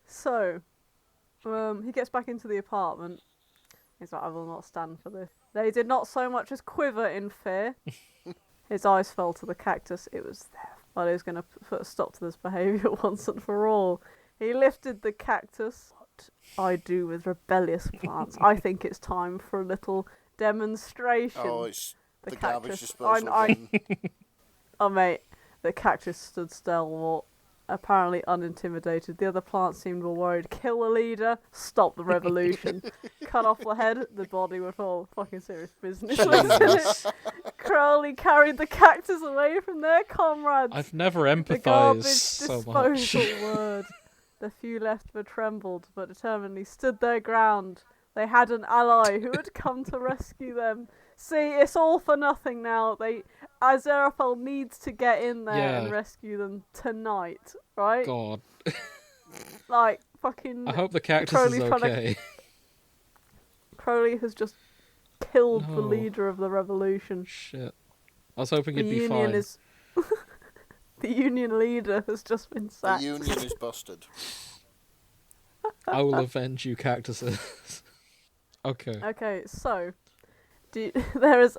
So, he gets back into the apartment. He's like, "I will not stand for this." They did not so much as quiver in fear. His eyes fell to the cactus. It was there. Well, he was going to put a stop to this behaviour once and for all. He lifted the cactus. "What I do with rebellious plants. I think it's time for a little demonstration." Oh, it's the cactus. garbage disposal bin. Oh, mate, the cactus stood stalwart, apparently unintimidated. The other plants seemed more worried. Kill the leader, stop the revolution. Cut off the head, the body would fall. Fucking serious business. Crowley carried the cactus away from their comrades. I've never The empathised garbage so much. disposal word. The few left were trembled, but determinedly stood their ground. They had an ally who had come to rescue them. See, it's all for nothing now. Aziraphale needs to get in there and rescue them tonight, right? God. Like, fucking... I hope the cactus Crowley's is trying to- okay. Crowley has just killed the No. leader of the revolution. Shit. I was hoping The he'd be union fine. is... The union leader has just been The sacked. union is busted. I will avenge you, cactuses. Okay. Okay, so there is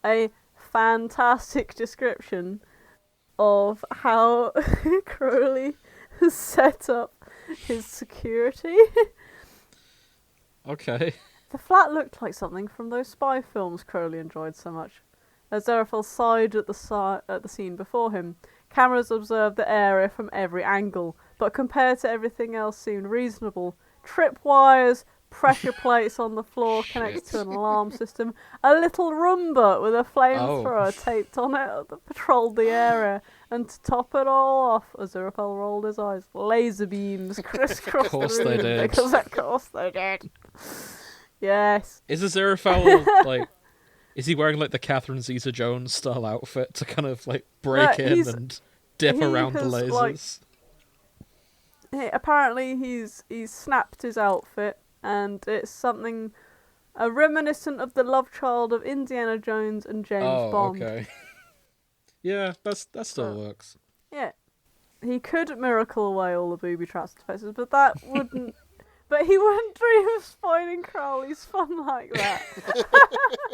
a fantastic description of how Crowley has set up his security. Okay. The flat looked like something from those spy films Crowley enjoyed so much. Aziraphale sighed at the scene before him. Cameras observed the area from every angle, but compared to everything else seemed reasonable. Tripwires, pressure plates on the floor connected to an alarm system, a little Roomba with a flamethrower taped on it that patrolled the area, and to top it all off, Aziraphale rolled his eyes, laser beams crisscrossed the room. Of course they did. Because of course they did. Yes. Is Aziraphale, like... Is he wearing, like, the Catherine Zeta-Jones style outfit to kind of, like, break in and dip around the lasers? Apparently he's snapped his outfit, and it's something reminiscent of the love child of Indiana Jones and James Bond. Oh, okay. Yeah, that still works. Yeah. He could miracle away all the booby traps and defences, but that wouldn't... But he wouldn't dream of spoiling Crowley's fun like that.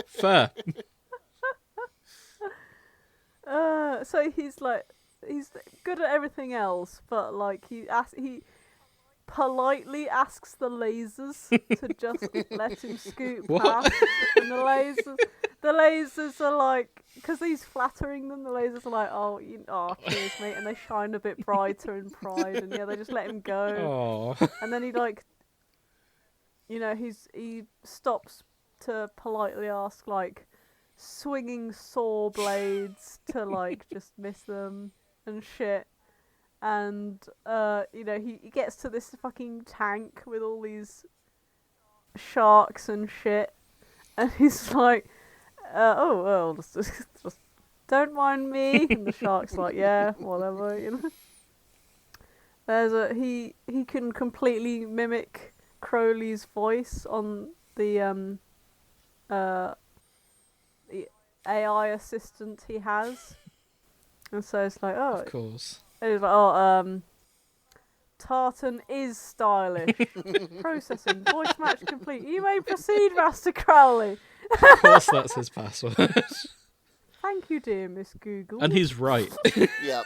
Fair. So he's good at everything else, but like he politely asks the lasers to just let him scoot past, and the lasers are like, because he's flattering them, the lasers are like, oh, cheers, mate, and they shine a bit brighter in pride, and yeah, they just let him go. Aww. And then he like, he stops to politely ask like swinging saw blades to like just miss them and shit. And he gets to this fucking tank with all these sharks and shit, and he's like, just don't mind me. And the shark's like, yeah, whatever, There's he can completely mimic Crowley's voice on the AI assistant he has, and so it's like, Of course. It's like, Tartan is stylish. Processing, voice match complete. You may proceed, Master Crowley. Of course, that's his password. Thank you, dear Miss Google. And he's right. Yep.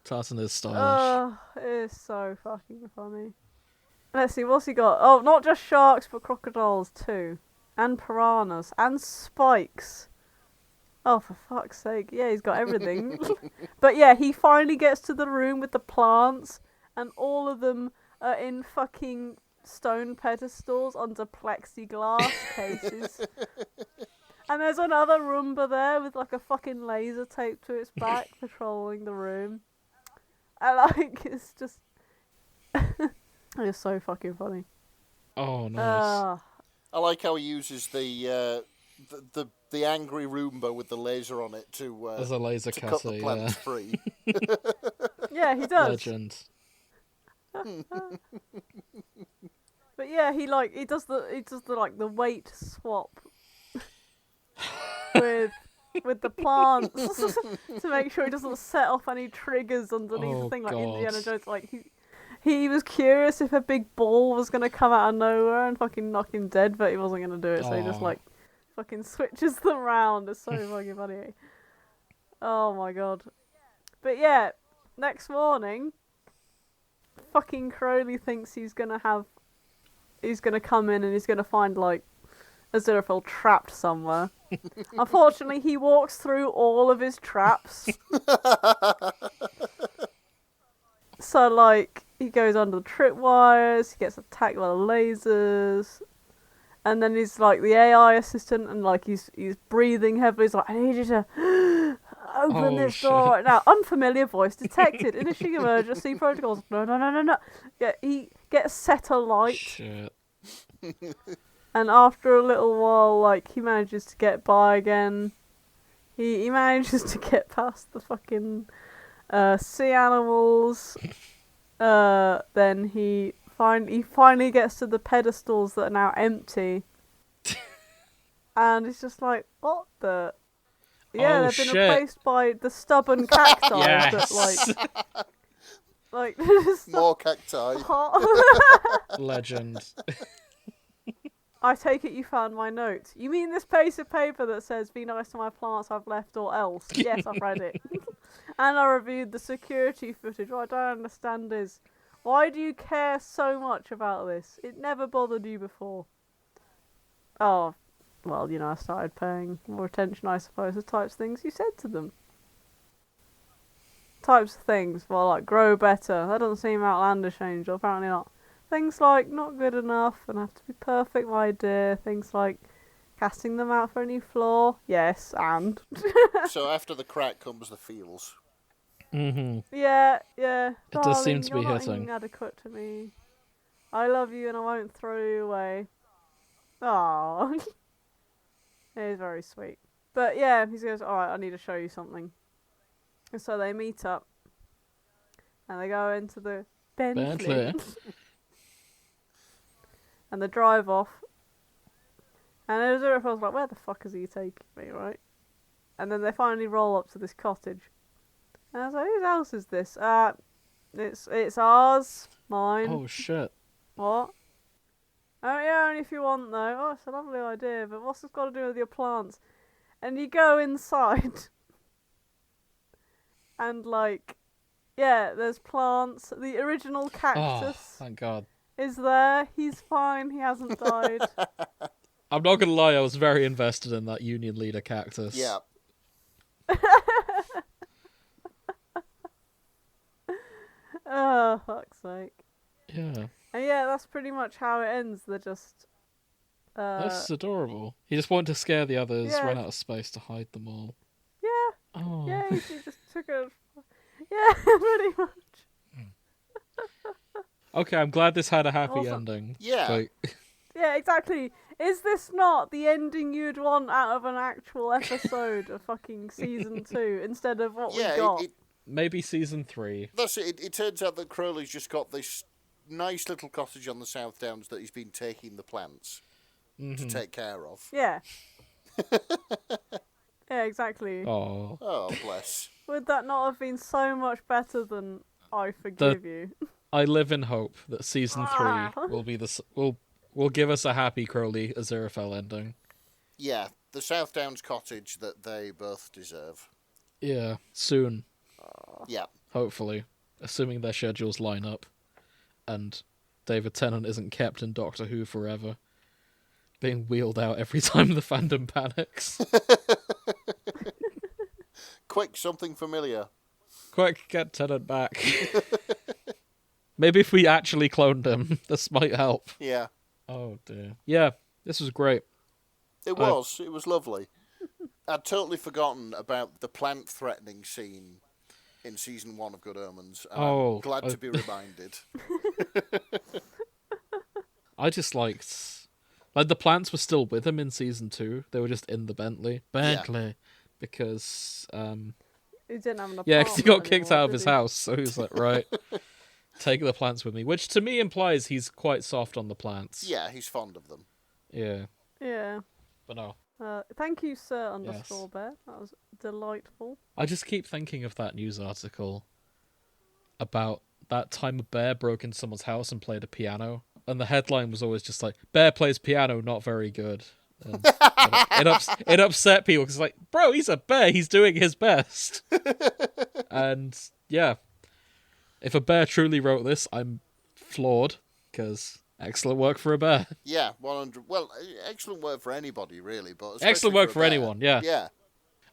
Tartan is stylish. It is so fucking funny. Let's see, what's he got? Oh, not just sharks, but crocodiles too. And piranhas. And spikes. Oh, for fuck's sake. Yeah, he's got everything. But yeah, he finally gets to the room with the plants, and all of them are in fucking stone pedestals under plexiglass cases. And there's another Roomba there with like a fucking laser taped to its back patrolling the room. And like, it's just... it's so fucking funny. Oh, nice. I like how he uses the angry Roomba with the laser on it to as a laser to cutter, cut the plants free. Yeah, he does. Legend. But yeah, he does the weight swap with the plants to make sure he doesn't set off any triggers underneath the thing, like God. Indiana Jones. Like he was curious if a big ball was gonna come out of nowhere and fucking knock him dead, but he wasn't gonna do it, so he just like fucking switches them round. It's so fucking funny. Oh my god. But yeah, next morning, fucking Crowley thinks he's gonna come in and he's gonna find like Aziraphale trapped somewhere. Unfortunately, he walks through all of his traps. So like he goes under the tripwires, he gets attacked by the lasers, and then he's like the AI assistant, and like he's breathing heavily. He's like, I need you to open this door right now. Unfamiliar voice detected. Initiating emergency protocols. No. Yeah, he gets set alight. Shit. And after a little while, like, he manages to get by again. He manages to get past the fucking sea animals. Then he finally gets to the pedestals that are now empty. And it's just like, what the... Yeah, they've been replaced by the stubborn cacti that, like more cacti. Legend. I take it you found my note. You mean this piece of paper that says, be nice to my plants I've left or else? Yes, I've read it. And I reviewed the security footage. What I don't understand is, why do you care so much about this? It never bothered you before. Oh, well, I started paying more attention, I suppose, to types of things you said to them. Types of things, well, like grow better. That doesn't seem outlandish, Angel. Apparently not. Things like not good enough and have to be perfect, my dear. Things like casting them out for any flaw. Yes, and. So after the crack comes the feels. Mm-hmm. Yeah. It Darling, does seem to be you're not hitting. inadequate to me. I love you and I won't throw you away. Aww. It is very sweet. But yeah, he goes, alright, I need to show you something. And so they meet up. And they go into the Bentley. And they drive off. And Aziraphale's like, where the fuck is he taking me, right? And then they finally roll up to this cottage. And I was like, whose house is this? It's ours. Mine. Oh shit. What? Oh yeah, only if you want though. Oh, it's a lovely idea, but what's this got to do with your plants? And you go inside. And like, yeah, there's plants. The original Oh, cactus thank God. is there. He's fine. He hasn't died. I'm not gonna lie, I was very invested in that union leader cactus. Yeah. Oh, fuck's sake. Yeah. And yeah, that's pretty much how it ends. They're just. That's adorable. He just wanted to scare the others, Yeah. run out of space to hide them all. Yeah, Oh. yeah, he just took a. Yeah, pretty much. Okay, I'm glad this had a happy Also- ending. Yeah. Like, Yeah, exactly. Is this not the ending you'd want out of an actual episode of fucking season 2 instead of what we got? maybe season 3. That's it. It turns out that Crowley's just got this nice little cottage on the South Downs that he's been taking the plants to take care of. Yeah. Yeah, exactly. Oh. Oh, bless. Would that not have been so much better than I Forgive You? I live in hope that season 3 Ah. will be will give us a happy Crowley Aziraphale ending. Yeah, the South Downs cottage that they both deserve. Yeah, soon, Yeah. hopefully, assuming their schedules line up, and David Tennant isn't kept in Doctor Who forever, being wheeled out every time the fandom panics. Quick, something familiar. Quick, get Tennant back. Maybe if we actually cloned him, this might help. Yeah. Oh dear. Yeah, this was great. It was. It was lovely. I'd totally forgotten about the plant threatening scene in season 1 of Good Omens. And I'm glad to be reminded. I just liked... Like, the plants were still with him in season 2. They were just in the Bentley. Because... He didn't have an apartment. Yeah, because he got kicked anymore, out of did his he? house, so he was like, right, take the plants with me. Which to me implies he's quite soft on the plants. Yeah, he's fond of them. Yeah. Yeah. But no. Thank you, Sir Underscore Bear. That was delightful. I just keep thinking of that news article about that time a bear broke into someone's house and played a piano. And the headline was always just like, bear plays piano, not very good. And it upset people because like, bro, he's a bear, he's doing his best. And yeah, if a bear truly wrote this, I'm floored because excellent work for a bear. Yeah, 100. Well, excellent work for anybody, really. But Excellent work for anyone, yeah. Yeah.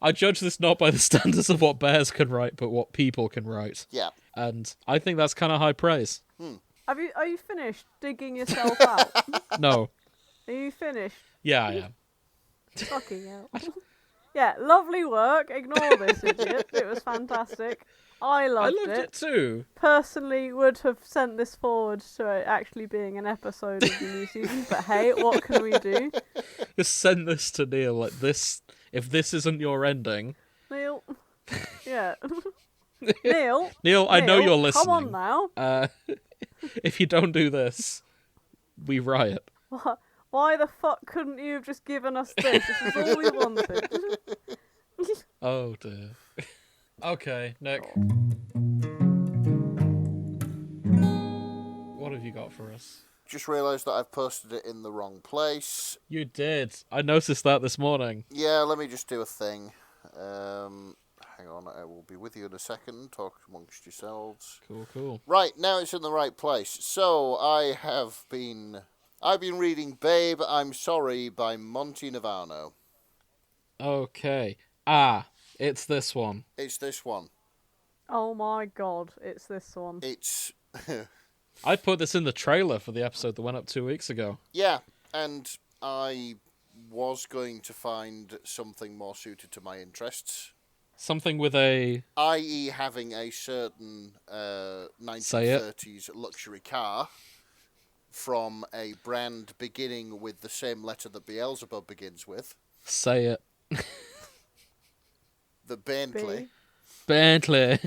I judge this not by the standards of what bears can write, but what people can write. Yeah. And I think that's kind of high praise. Are you finished digging yourself out? No. Are you finished? Yeah, I am. Fucking hell. Yeah, lovely work. Ignore this idiot. It was fantastic. I loved it too. Personally, would have sent this forward to it actually being an episode of the new season, but hey, what can we do? Just send this to Neil like this. If this isn't your ending, Neil. Yeah. Neil. Neil, I know you're listening. Come on now. If you don't do this, we riot. Why the fuck couldn't you have just given us this? This is all we wanted. Oh dear. Okay, Nick. What have you got for us? Just realised that I've posted it in the wrong place. You did. I noticed that this morning. Yeah, let me just do a thing. Hang on, I will be with you in a second. Talk amongst yourselves. Cool. Right, now it's in the right place. So, I've been reading Babe, I'm Sorry by Montynavarrno. Okay. It's this one. It's this one. Oh my god, it's this one. It's... I put this in the trailer for the episode that went up 2 weeks ago. Yeah, and I was going to find something more suited to my interests. Something with a... i.e. having a certain 1930s luxury car from a brand beginning with the same letter that Beelzebub begins with. Say it. The Bentley. Bentley.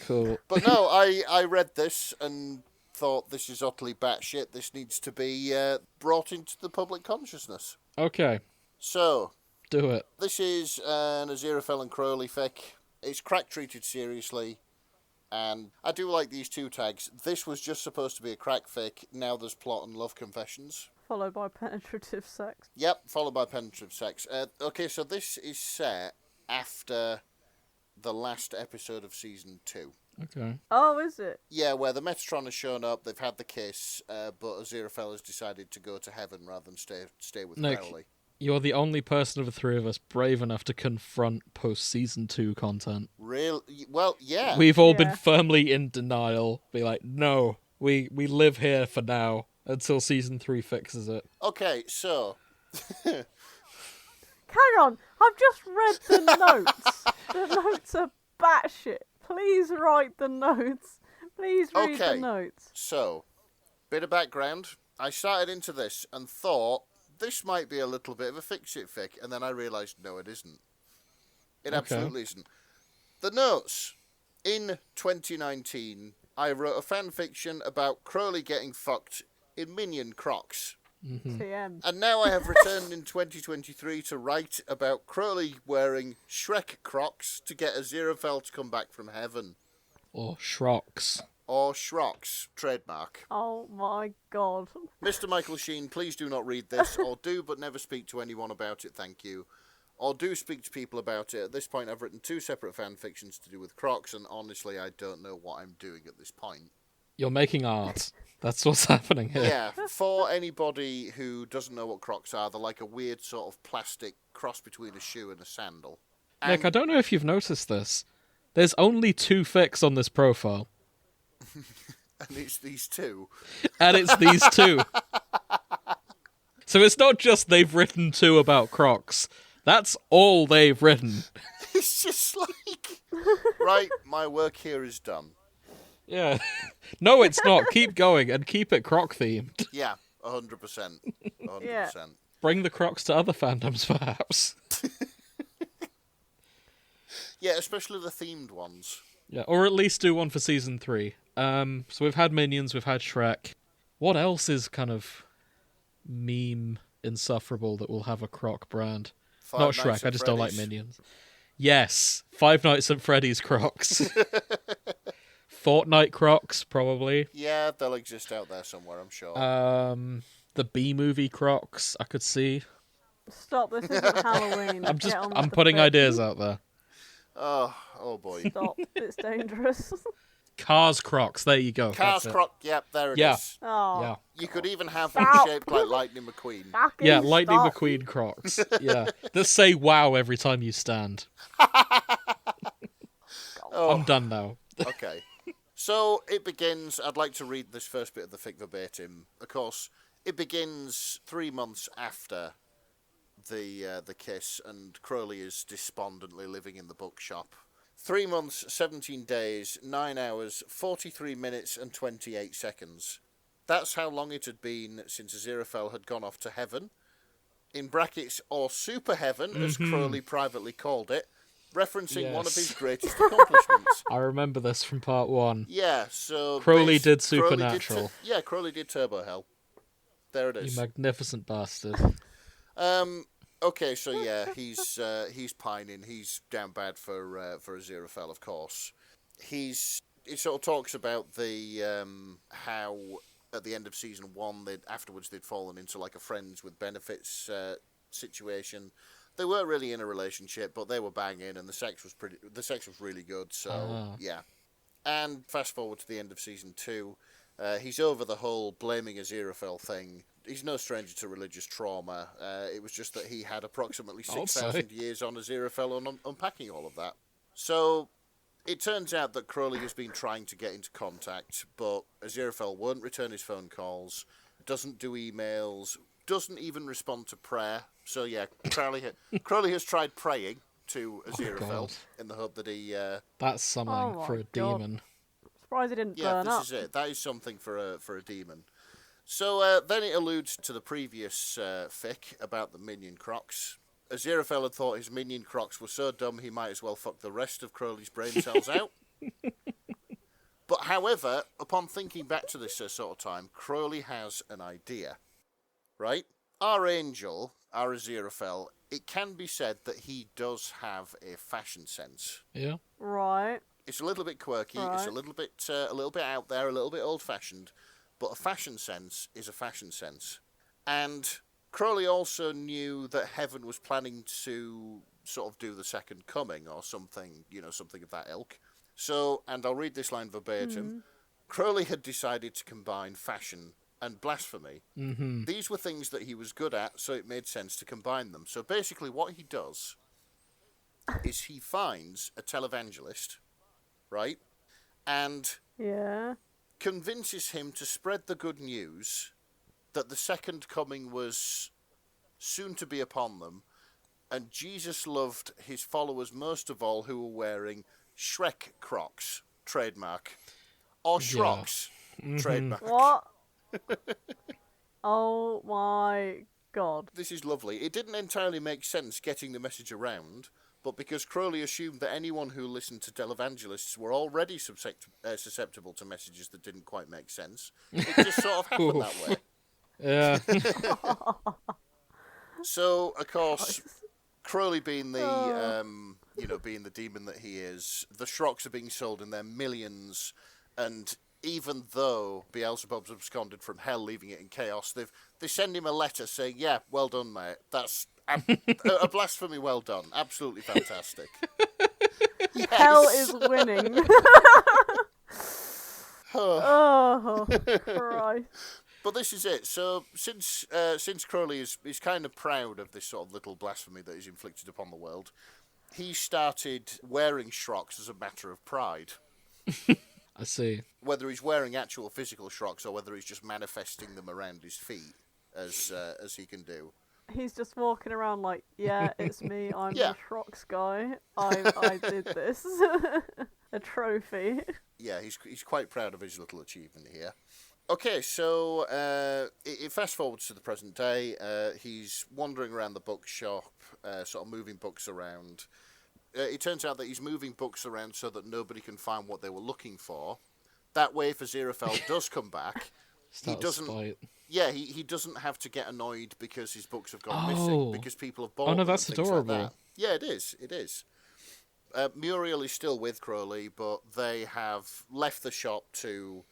Cool. But no, I read this and thought this is utterly batshit. This needs to be brought into the public consciousness. Okay. So... Do it. This is an Aziraphale and Crowley fic. It's crack treated seriously, and I do like these two tags. This was just supposed to be a crack fic, now there's plot and love confessions. Followed by penetrative sex. Yep, followed by penetrative sex. Okay, so this is set after the last episode of Season 2. Okay. Oh, is it? Yeah, where the Metatron has shown up, they've had the kiss, but Aziraphale has decided to go to heaven rather than stay with Nick. Crowley. You're the only person of the three of us brave enough to confront post-season 2 content. Real? Well, yeah. We've all been firmly in denial. Be like, no, we live here for now until season 3 fixes it. Okay, so... Hang on, I've just read the notes. The notes are batshit. Please write the notes. Please read the notes. So, bit of background. I started into this and thought, this might be a little bit of a fix-it fic, and then I realised, no, it isn't. It absolutely isn't. The notes. In 2019, I wrote a fan fiction about Crowley getting fucked in Minion Crocs. Mm-hmm. TM. And now I have returned in 2023 to write about Crowley wearing Shrek Crocs to get Aziraphale to come back from heaven. Or Shrocs. Or Shrocs, trademark. Oh my god. Mr. Michael Sheen, please do not read this, or do but never speak to anyone about it, thank you. Or do speak to people about it. At this point, I've written 2 separate fan fictions to do with Crocs, and honestly, I don't know what I'm doing at this point. You're making art. That's what's happening here. Yeah, for anybody who doesn't know what Crocs are, they're like a weird sort of plastic cross between a shoe and a sandal. Nick, I don't know if you've noticed this. There's only 2 fics on this profile. And it's these 2. And it's these 2. So it's not just they've written 2 about Crocs. That's all they've written. It's just like, right, my work here is done. Yeah. No, it's not. Keep going and keep it Croc themed. Yeah, 100%. 100%. Yeah. Bring the Crocs to other fandoms, perhaps. Yeah, especially the themed ones. Yeah, or at least do one for season 3. So we've had Minions, we've had Shrek. What else is kind of meme insufferable that will have a Croc brand? Not Shrek, I just don't like Minions. Yes, Five Nights at Freddy's Crocs. Fortnite Crocs, probably. Yeah, they'll exist out there somewhere, I'm sure. The B-movie Crocs, I could see. Stop, this isn't Halloween. I'm putting ideas out there. Oh boy. Stop, it's dangerous. Cars Crocs, there you go. Cars Croc, yep, there it is. Oh. Yeah. You could even have one shaped like Lightning McQueen. Yeah, Lightning McQueen Crocs. Yeah. That say wow every time you stand. I'm done now. Okay. So it begins, I'd like to read this first bit of the fic verbatim. Of course, it begins 3 months after the kiss, and Crowley is despondently living in the bookshop. 3 months, 17 days, 9 hours, 43 minutes and 28 seconds. That's how long it had been since Aziraphale had gone off to heaven. In brackets, or super heaven, as Crowley privately called it, referencing one of his greatest accomplishments. I remember this from part 1. Yeah, so... Crowley did Supernatural. Crowley did Turbo Hell. There it is. You magnificent bastard. Okay, so yeah, he's pining. He's down bad for Aziraphale, of course. It sort of talks about the how at the end of season 1, they'd fallen into like a friends with benefits situation. They weren't really in a relationship, but they were banging, and the sex was really good. So yeah. And fast forward to the end of season 2. He's over the whole blaming Aziraphale thing. He's no stranger to religious trauma. It was just that he had approximately 6,000 years on Aziraphale on unpacking all of that. So it turns out that Crowley has been trying to get into contact, but Aziraphale won't return his phone calls, doesn't do emails, doesn't even respond to prayer. So yeah, Crowley has tried praying to Aziraphale in the hope that he... That's something for a demon. Surprised he didn't burn up. Yeah, this is it. That is something for a demon. So then it alludes to the previous fic about the minion crocs. Aziraphale had thought his minion crocs were so dumb he might as well fuck the rest of Crowley's brain cells out. But however, upon thinking back to this sort of time, Crowley has an idea. Right? Our angel, our Aziraphale, it can be said that he does have a fashion sense. Yeah. Right. It's a little bit quirky, it's a little bit out there, a little bit old-fashioned, but a fashion sense is a fashion sense. And Crowley also knew that Heaven was planning to sort of do the second coming or something, something of that ilk. So, and I'll read this line verbatim, Crowley had decided to combine fashion and blasphemy. Mm-hmm. These were things that he was good at, so it made sense to combine them. So basically what he does is he finds a televangelist, right, and convinces him to spread the good news that the second coming was soon to be upon them, and Jesus loved his followers most of all who were wearing Shrek Crocs, trademark, or Shrocs, trademark. What? Oh my god. This is lovely. It didn't entirely make sense getting the message around, but because Crowley assumed that anyone who listened to televangelists were already susceptible to messages that didn't quite make sense, it just sort of happened that way. Yeah. So, of course, Crowley being the, being the demon that he is, the Shrocs are being sold in their millions, and even though Beelzebub's absconded from hell, leaving it in chaos, they send him a letter saying, yeah, well done, mate. That's a blasphemy well done. Absolutely fantastic. Yes. Hell is winning. Oh, Christ. But this is it. So since Crowley is kind of proud of this sort of little blasphemy that is inflicted upon the world, he started wearing Shrocs as a matter of pride. I see. Whether he's wearing actual physical Shrocs or whether he's just manifesting them around his feet, as he can do. He's just walking around like, yeah, it's me. I'm the Shrocs guy. I did this. A trophy. Yeah, he's quite proud of his little achievement here. Okay, so it fast forwards to the present day. He's wandering around the bookshop, sort of moving books around. It turns out that he's moving books around so that nobody can find what they were looking for. That way, if Aziraphale does come back, he doesn't. Spite. Yeah, he doesn't have to get annoyed because his books have gone missing because people have bought them. Oh no, that's adorable. Like that. Yeah, it is. It is. Muriel is still with Crowley, but they have left the shop to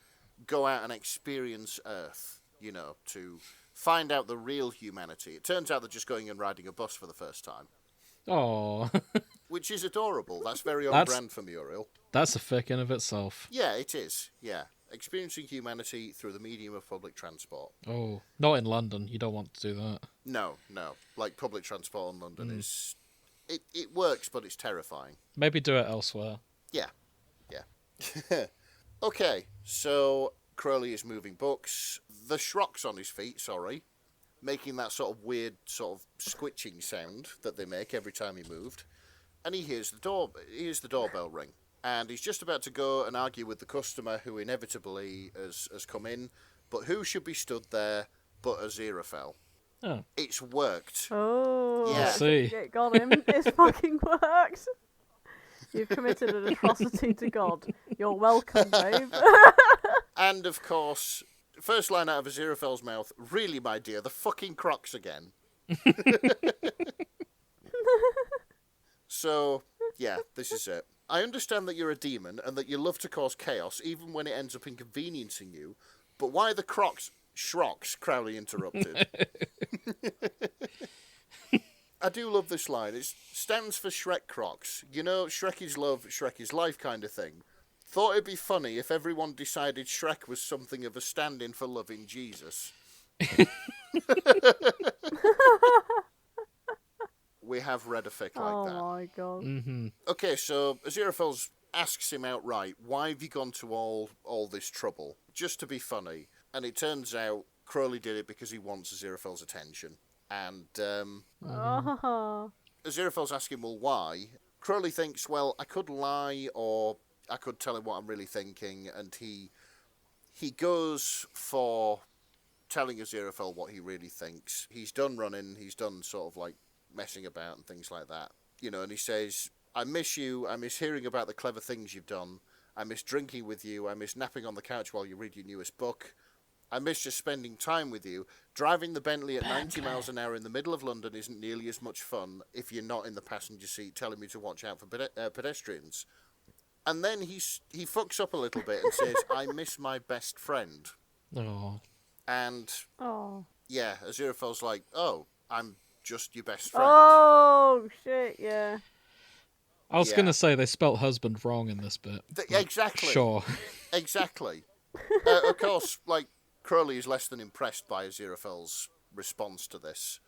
go out and experience Earth. To find out the real humanity. It turns out they're just going and riding a bus for the first time. Oh. Which is adorable. That's very on brand for Muriel. That's a fic in of itself. Yeah, it is. Yeah. Experiencing humanity through the medium of public transport. Oh, not in London. You don't want to do that. No. Like, public transport in London is... It works, but it's terrifying. Maybe do it elsewhere. Yeah. Okay, so Crowley is moving books. The Shrocs on his feet, making that sort of weird sort of squitching sound that they make every time he moved. And he hears the doorbell ring. And he's just about to go and argue with the customer who inevitably has come in. But who should be stood there but Aziraphale? Oh. It's worked. Oh, yeah. I see. It got him. It's fucking worked. You've committed an atrocity to God. You're welcome, babe. And of course, first line out of Aziraphale's mouth, really, my dear, the fucking Crocs again. So, yeah, this is it. I understand that you're a demon and that you love to cause chaos, even when it ends up inconveniencing you, but why the Crocs? Shrocs, Crowley interrupted. I do love this line. It stands for Shrek Crocs. Shrek is love, Shrek is life kind of thing. thought it'd be funny if everyone decided Shrek was something of a stand-in for loving Jesus. We have read a fic like that. Oh my god. Mm-hmm. Okay, so Aziraphale asks him outright, why have you gone to all this trouble? Just to be funny. And it turns out Crowley did it because he wants Aziraphale's attention. And Aziraphale's asking, well, why? Crowley thinks, well, I could lie or I could tell him what I'm really thinking. And he goes for telling Aziraphale what he really thinks. He's done running, he's done sort of like messing about and things like that. You know, and he says, I miss you, I miss hearing about the clever things you've done, I miss drinking with you, I miss napping on the couch while you read your newest book, I miss just spending time with you. Driving the Bentley at 90 miles an hour in the middle of London isn't nearly as much fun if you're not in the passenger seat telling me to watch out for pedestrians. And then he fucks up a little bit and says, I miss my best friend. Oh. And, yeah, Aziraphale's like, oh, I'm just your best friend. Oh, shit, yeah. I was going to say they spelt husband wrong in this bit. Exactly. Sure. Exactly. Of course, like, Crowley is less than impressed by Aziraphale's response to this.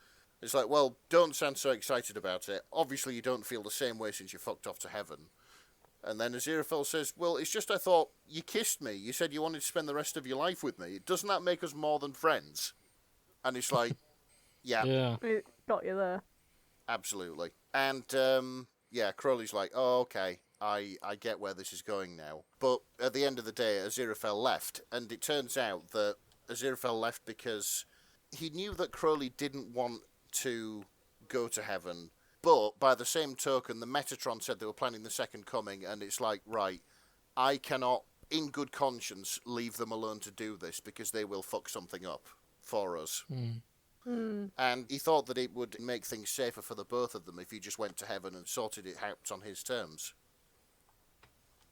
It's like, well, don't sound so excited about it. Obviously you don't feel the same way since you fucked off to heaven. And then Aziraphale says, well, it's just I thought, you kissed me. You said you wanted to spend the rest of your life with me. Doesn't that make us more than friends? And it's like, yeah. It got you there. Absolutely. And, yeah, Crowley's like, oh, okay, I get where this is going now. But at the end of the day, Aziraphale left. And it turns out that Aziraphale left because he knew that Crowley didn't want to go to heaven. But by the same token, the Metatron said they were planning the second coming, and it's like, right, I cannot, in good conscience, leave them alone to do this because they will fuck something up for us. And he thought that it would make things safer for the both of them if he just went to heaven and sorted it out on his terms.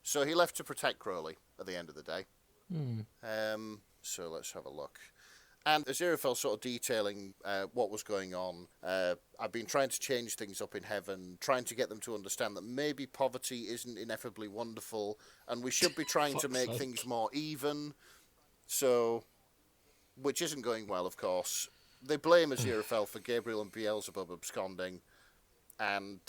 So he left to protect Crowley at the end of the day. So let's have a look. And Aziraphale sort of detailing what was going on. I've been trying to change things up in heaven, trying to get them to understand that maybe poverty isn't ineffably wonderful, and we should be trying to make things more even. So, which isn't going well, of course. They blame Aziraphale for Gabriel and Beelzebub absconding, and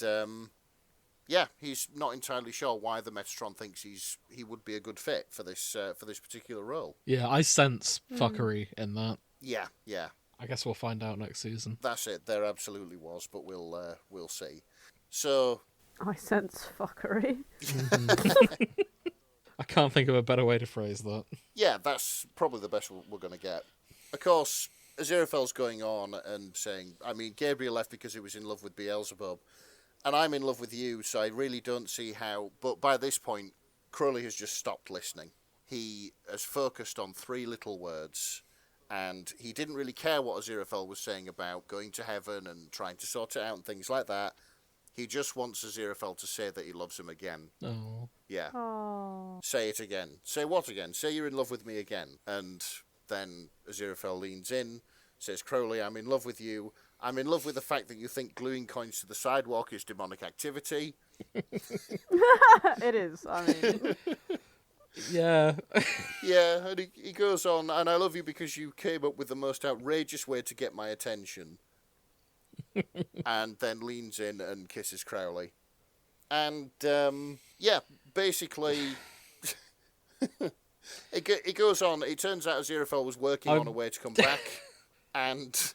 yeah, he's not entirely sure why the Metatron thinks he would be a good fit for this particular role. Yeah, I sense fuckery in that. Yeah. I guess we'll find out next season. That's it. There absolutely was, but we'll see. So I sense fuckery. I can't think of a better way to phrase that. Yeah, that's probably the best we're going to get. Of course, Aziraphale's going on and saying, I mean, Gabriel left because he was in love with Beelzebub, and I'm in love with you, so I really don't see how... But by this point, Crowley has just stopped listening. He has focused on three little words, and he didn't really care what Aziraphale was saying about going to heaven and trying to sort it out and things like that. He just wants Aziraphale to say that he loves him again. Oh. Yeah. Oh. Say it again. Say what again? Say you're in love with me again. And then Aziraphale leans in, says, Crowley, I'm in love with you. I'm in love with the fact that you think gluing coins to the sidewalk is demonic activity. It is, I mean. Yeah. Yeah, and he goes on, and I love you because you came up with the most outrageous way to get my attention. And then leans in and kisses Crowley. And, yeah, basically... It goes on. It turns out Aziraphale was working on a way to come back, and...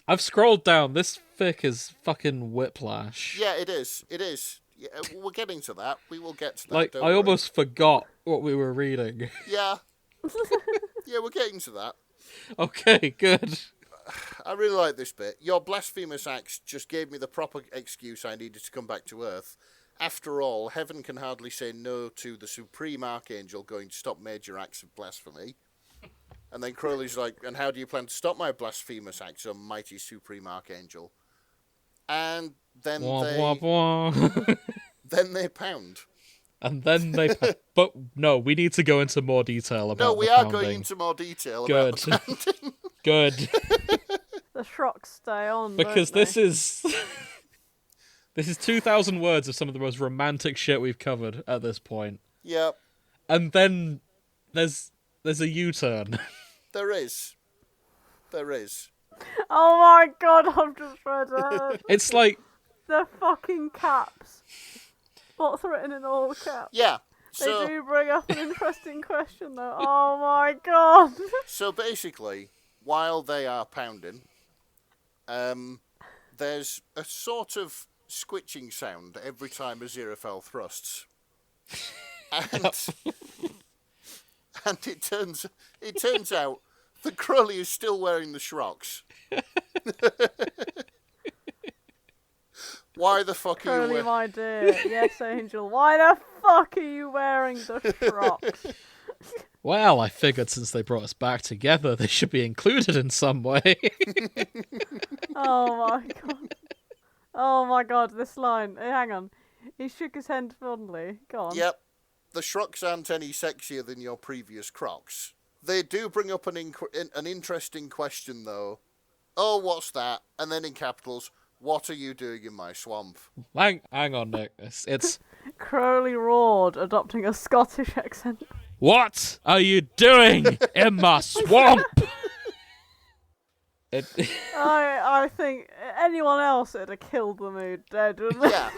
I've scrolled down. This fic is fucking whiplash. Yeah, it is. It is. Yeah, we're getting to that. We will get to that. Like, I almost forgot what we were reading. Yeah. Yeah, we're getting to that. Okay, good. I really like this bit. Your blasphemous acts just gave me the proper excuse I needed to come back to Earth. After all, heaven can hardly say no to the supreme archangel going to stop major acts of blasphemy. And then Crowley's like, and how do you plan to stop my blasphemous acts, O mighty supreme archangel? And then then they pound. And then they... But no, we need to go into more detail about No, we the are pounding. going into more detail Good. about the pounding. Good. The shocks stay on, Because don't this is... This is 2,000 words of some of the most romantic shit we've covered at this point. Yep. And then there's a U-turn. There is. Oh my god, I've just read it. It's like, They're fucking caps. What's written in all caps? Yeah. They So do bring up an interesting question though. Oh my god. so basically, while they are pounding, there's a sort of squitching sound every time Aziraphale thrusts. And and it turns out that Crowley is still wearing the Shrocs. Why the fuck are you Curly, wearing... my dear. Yes, Angel. Why the fuck are you wearing the Crocs? well, I figured since they brought us back together, they should be included in some way. Oh my god. Oh my god, this line. Hang on. He shook his head fondly. Go on. Yep. The Shrocs aren't any sexier than your previous Crocs. They do bring up an interesting question, though. Oh, what's that? And then in capitals, what are you doing in my swamp? hang on, Nick. It's Crowley roared, adopting a Scottish accent. what are you doing in my swamp? I think anyone else would have killed the mood dead, wouldn't they? Yeah.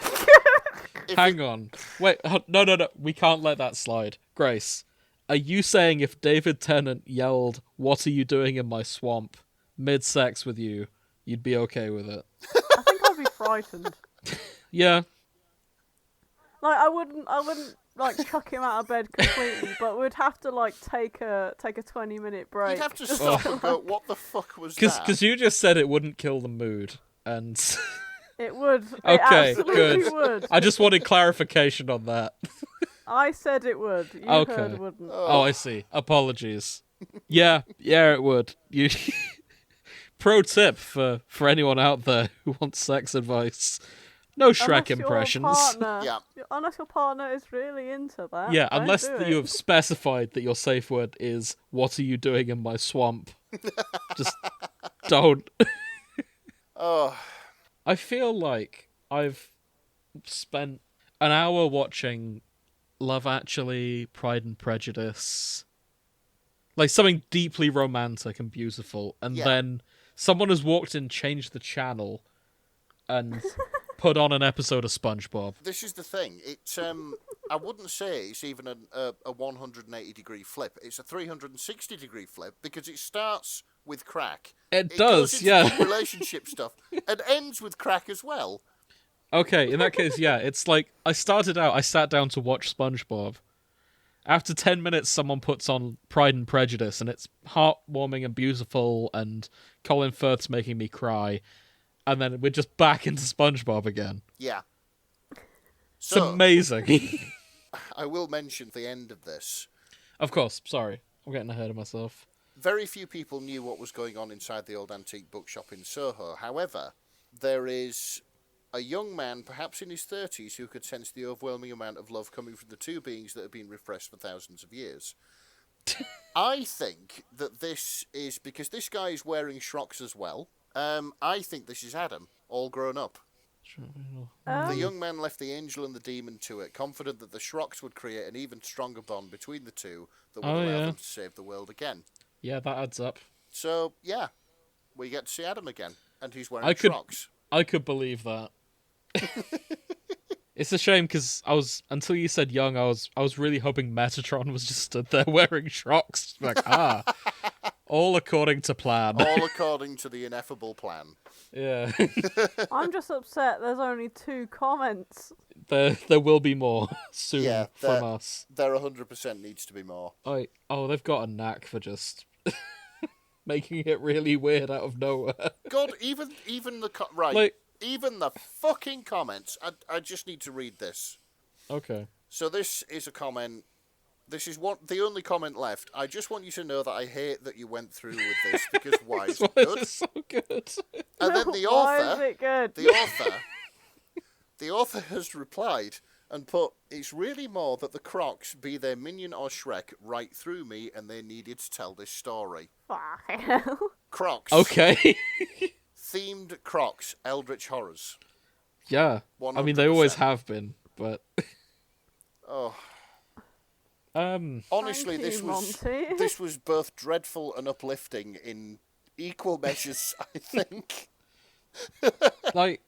Hang on. Wait, no. We can't let that slide. Grace, are you saying if David Tennant yelled, "What are you doing in my swamp?" mid-sex with you, you'd be okay with it? I think I'd be frightened. Yeah. Like I wouldn't like chuck him out of bed completely, but we'd have to like take a 20-minute break. You'd have to stop and go, what the fuck was that? Because you just said it wouldn't kill the mood, and It would. It okay, absolutely good. would. I just wanted clarification on that. I said it would. You Okay. heard wouldn't. Oh, I see. Apologies. Yeah, it would. You. Pro tip for anyone out there who wants sex advice: no Shrek impressions. Unless your partner is really into that. Yeah, don't unless do you it. have specified that your safe word is "What are you doing in my swamp?" Just don't. Oh, I feel like I've spent an hour watching Love Actually, Pride and Prejudice, like something deeply romantic and beautiful, and then someone has walked in, changed the channel, and put on an episode of SpongeBob. this is the thing. I wouldn't say it's even a 180-degree flip. It's a 360-degree flip because it starts with crack. It goes does, into yeah. relationship stuff and ends with crack as well. Okay, in that case, yeah, it's like I sat down to watch SpongeBob. After 10 minutes, someone puts on Pride and Prejudice, and it's heartwarming and beautiful, and Colin Firth's making me cry. And then we're just back into SpongeBob again. Yeah. It's So, amazing. I will mention the end of this. Of course, sorry. I'm getting ahead of myself. Very few people knew what was going on inside the old antique bookshop in Soho. However, there is a young man, perhaps in his 30s, who could sense the overwhelming amount of love coming from the two beings that have been repressed for thousands of years. I think that this is because this guy is wearing Shrocs as well. I think this is Adam, all grown up. The young man left the angel and the demon to it, confident that the Shrocs would create an even stronger bond between the two that would allow them to save the world again. Yeah, that adds up. So, yeah, we get to see Adam again, and he's wearing Shrocs. I could believe that. It's a shame because until you said young, I was really hoping Metatron was just stood there wearing Shrocs. Like, all according to plan. All according to the ineffable plan. Yeah. I'm just upset there's only 2 comments. There will be more soon from us. There 100% needs to be more. They've got a knack for just making it really weird out of nowhere. God, even the right. Like, even the fucking comments. I just need to read this. Okay. So this is a comment. This is the only comment left. I just want you to know that I hate that you went through with this because why is it good? It's so good. And then the Why is author, it good? the author has replied and put, "It's really more that the Crocs, be they Minion or Shrek, right through me, and they needed to tell this story." Fucking hell. Crocs. Okay. Themed Crocs, Eldritch Horrors. Yeah. 100%. I mean, they always have been, but... Oh. Honestly, Thank you, Monty. this was both dreadful and uplifting in equal measures, I think. like,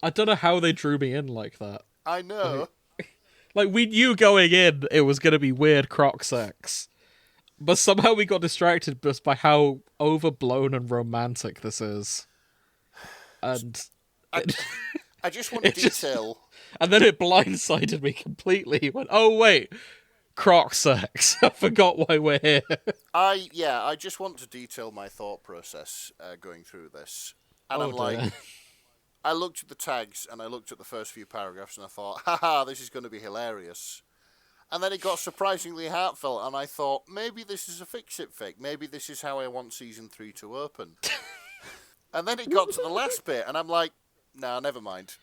I don't know how they drew me in like that. I know. Like, we knew going in it was going to be weird croc sex. But somehow we got distracted just by how overblown and romantic this is. And I just want to detail. And then it blindsided me completely. Went, oh wait, croc sex. I forgot why we're here. I just want to detail my thought process going through this. And I'm like, dear. I looked at the tags and I looked at the first few paragraphs and I thought, haha, this is going to be hilarious. And then it got surprisingly heartfelt, and I thought, maybe this is a fix-it fic. Maybe this is how I want Season 3 to open. And then it got to the last bit, and I'm like, nah, never mind.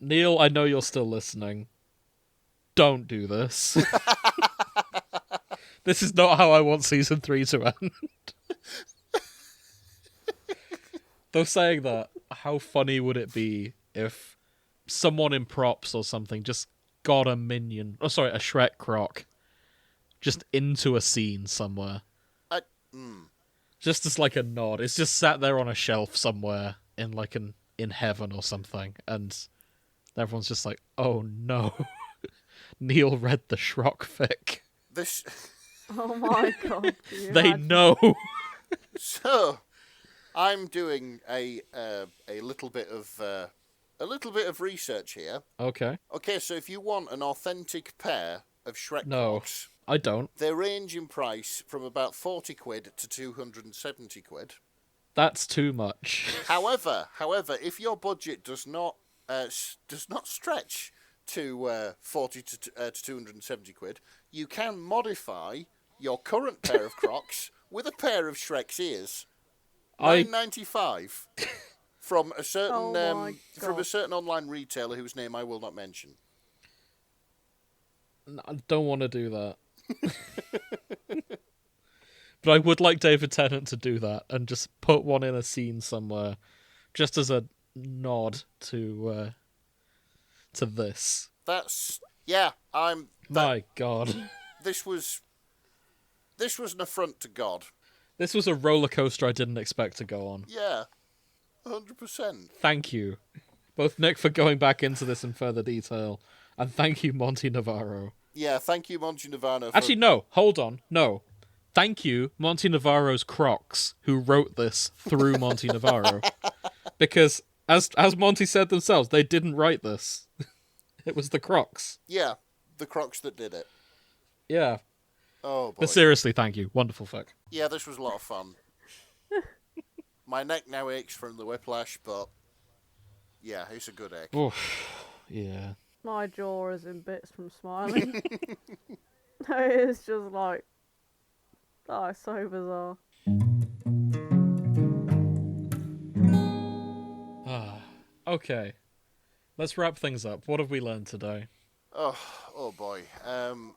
Neil, I know you're still listening. Don't do this. This is not how I want Season 3 to end. Though saying that, how funny would it be if someone in props or something just got a minion, a Shrek croc, just into a scene somewhere. Just as like a nod. It's just sat there on a shelf somewhere in like in heaven or something, and everyone's just like, oh no. Neil read the Shrek fic. Oh my god. They know. So, I'm doing a little bit of research here. Okay. Okay, so if you want an authentic pair of Shrek No, crocs, I don't. they range in price from about 40 quid to 270 quid. That's too much. However, if your budget does not stretch to 40 to 270 quid, you can modify your current pair of Crocs with a pair of Shrek's ears. $9.95 from a certain from a certain online retailer whose name I will not mention. I don't want to do that. But I would like David Tennant to do that and just put one in a scene somewhere, just as a nod to this. My God. This was an affront to God. This was a roller coaster I didn't expect to go on. Yeah, 100%. Thank you, both Nick, for going back into this in further detail, and thank you, montynavarrno. Yeah, thank you, montynavarrno. Actually, no, hold on, no. Thank you, montynavarrno's Crocs, who wrote this through montynavarrno. Because, as Monty said themselves, they didn't write this. It was the Crocs. Yeah, the Crocs that did it. Yeah. Oh, boy. But seriously, thank you. Wonderful fic. Yeah, this was a lot of fun. My neck now aches from the whiplash, but yeah, it's a good ache. Oof. Yeah. My jaw is in bits from smiling. It's just like, oh, it's so bizarre. Okay. Let's wrap things up. What have we learned today? Oh boy.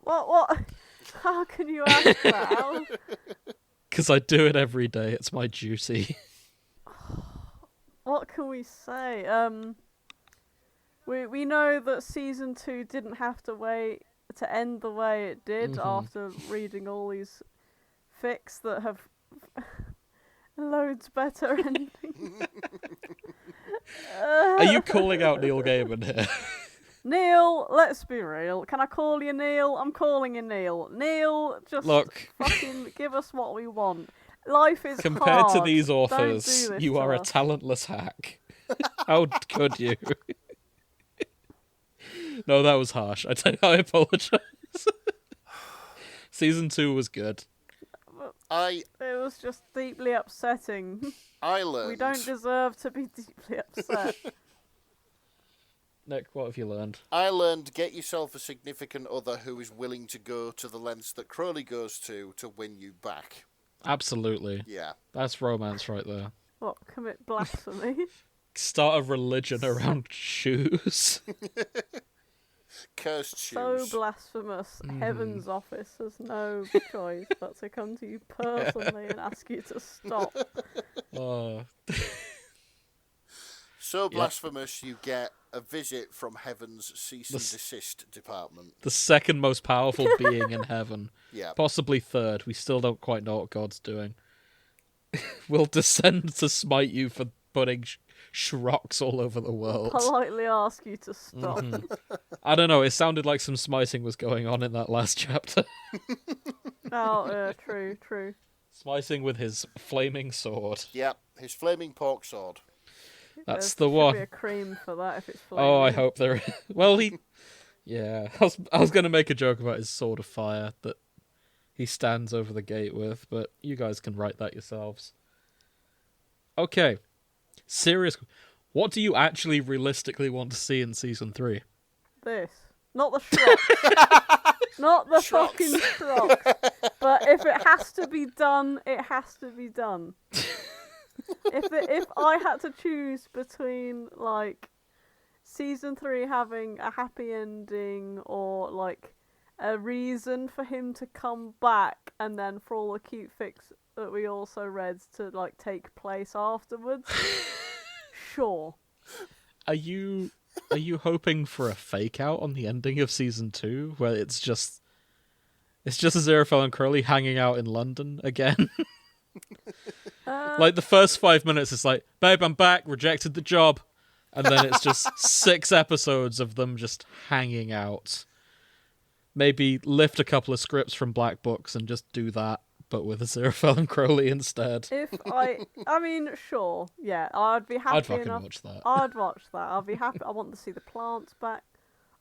What? How can you ask that? Because I do it every day. It's my duty. What can we say? We know that season 2 didn't have to wait to end the way it did after reading all these fics that have loads better endings. Are you calling out Neil Gaiman here? Neil, let's be real. Can I call you Neil? I'm calling you Neil. Neil, just Look, fucking give us what we want. Life is compared hard. to these Don't authors, do this you to are a us. talentless hack. How could you? No, that was harsh. I apologize. Season 2 was good. I It was just deeply upsetting. learned. We don't deserve to be deeply upset. Nick, what have you learned? I learned get yourself a significant other who is willing to go to the lengths that Crowley goes to win you back. Absolutely. Yeah. That's romance right there. What, commit blasphemy? Start a religion around shoes. Cursed So shoes. blasphemous. Heaven's office has no choice but to come to you personally and ask you to stop. So blasphemous, you get a visit from heaven's cease and desist department. The second most powerful being in heaven. Yeah. Possibly third. We still don't quite know what God's doing. Will descend to smite you for putting crocs all over the world. Politely ask you to stop. I don't know. It sounded like some smiting was going on in that last chapter. Oh, true. Smiting with his flaming sword. Yep, his flaming pork sword. That's There the should one. be a cream for that if it's flaming. Oh, I hope there. Well, he. Yeah, I was going to make a joke about his sword of fire that he stands over the gate with, but you guys can write that yourselves. Okay, serious. What do you actually realistically want to see in season 3? This. Not the Shrock. Not the fucking Shrock. But if it has to be done, it has to be done. If I had to choose between, like, season 3 having a happy ending or, like, a reason for him to come back and then for all the cute fics that we also read to, like, take place afterwards, sure. Are you hoping for a fake out on the ending of season 2 where it's just Aziraphale and Crowley hanging out in London again? Like the first 5 minutes it's like, babe, I'm back, rejected the job. And then it's just 6 episodes of them just hanging out. Maybe lift a couple of scripts from Black Books and just do that, but with Aziraphale and Crowley instead. I mean, sure, yeah, I'd be happy I'd fucking enough. watch that. I'd watch that. I'd be happy. I want to see the plants back.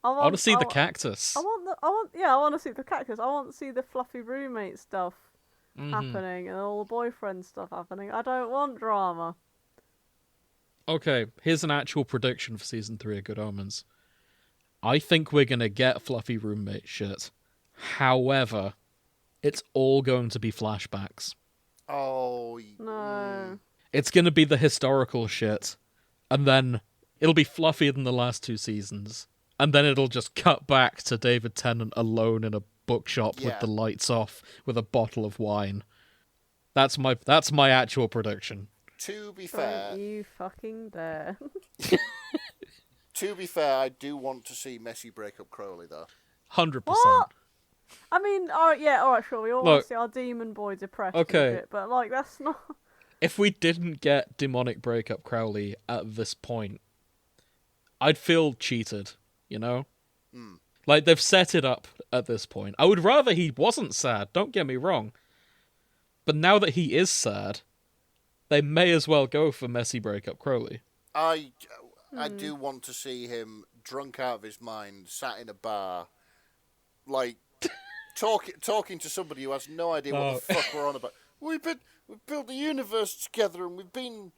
I want to see the cactus. I want to see the cactus. I want to see the fluffy roommate stuff happening and all the boyfriend stuff happening. I don't want drama. Okay, here's an actual prediction for season 3 of Good Omens. I think we're going to get fluffy roommate shit. However, it's all going to be flashbacks. Oh, No. It's going to be the historical shit, and then it'll be fluffier than the last 2 seasons, and then it'll just cut back to David Tennant alone in a bookshop with the lights off with a bottle of wine. That's my actual prediction. To be fair, Don't you fucking dare. to be fair, I do want to see Messi break up Crowley though. 100%. What? I mean, alright, sure, we all want Look, to see our demon boy depressed okay. and shit, but, like, that's not... If we didn't get demonic breakup Crowley at this point, I'd feel cheated, you know? Like, they've set it up at this point. I would rather he wasn't sad, don't get me wrong. But now that he is sad, they may as well go for messy breakup Crowley. I do want to see him drunk out of his mind, sat in a bar, like, talking to somebody who has no idea what the fuck we're on about. We've built the universe together, and we've been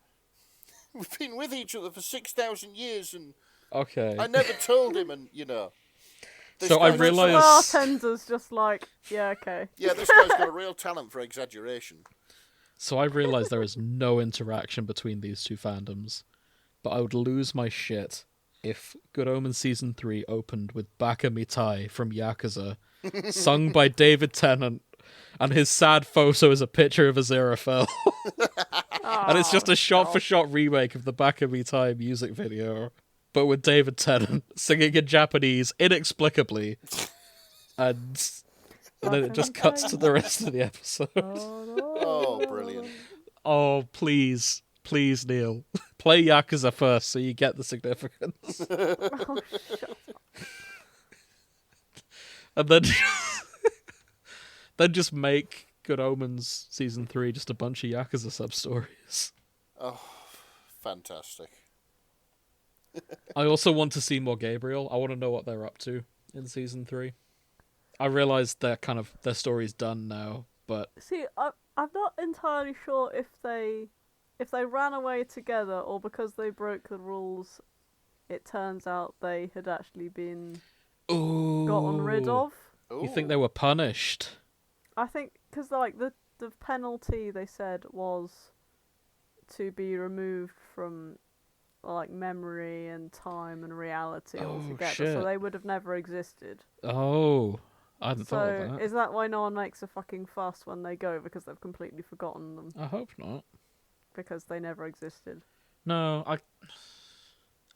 with each other for 6,000 years, and okay. I never told him, and you know. So I realised... bartender's just like, yeah, okay. Yeah, this guy's got a real talent for exaggeration. So I realised there is no interaction between these two fandoms, but I would lose my shit if Good Omens Season 3 opened with Baka Mitai from Yakuza, sung by David Tennant, and his sad photo is a picture of Aziraphale. And it's just a shot-for-shot remake of the Baka Mitai music video, but with David Tennant singing in Japanese inexplicably, and then it just cuts to the rest of the episode. Oh, brilliant. Oh, please, Neil. Play Yakuza first so you get the significance. Oh, shut up. And then just make Good Omens Season 3 just a bunch of Yakuza sub-stories. Oh, fantastic. I also want to see more Gabriel. I want to know what they're up to in Season 3. I realise their story's done now, but... See, I'm not entirely sure if they ran away together or because they broke the rules, it turns out they had actually been gotten rid of. Ooh. You think they were punished? I think because like the penalty they said was to be removed from like memory and time and reality altogether, shit. so they would have never existed. Oh, I hadn't thought of So that. is that why no one makes a fucking fuss when they go because they've completely forgotten them I hope not. because they never existed? No,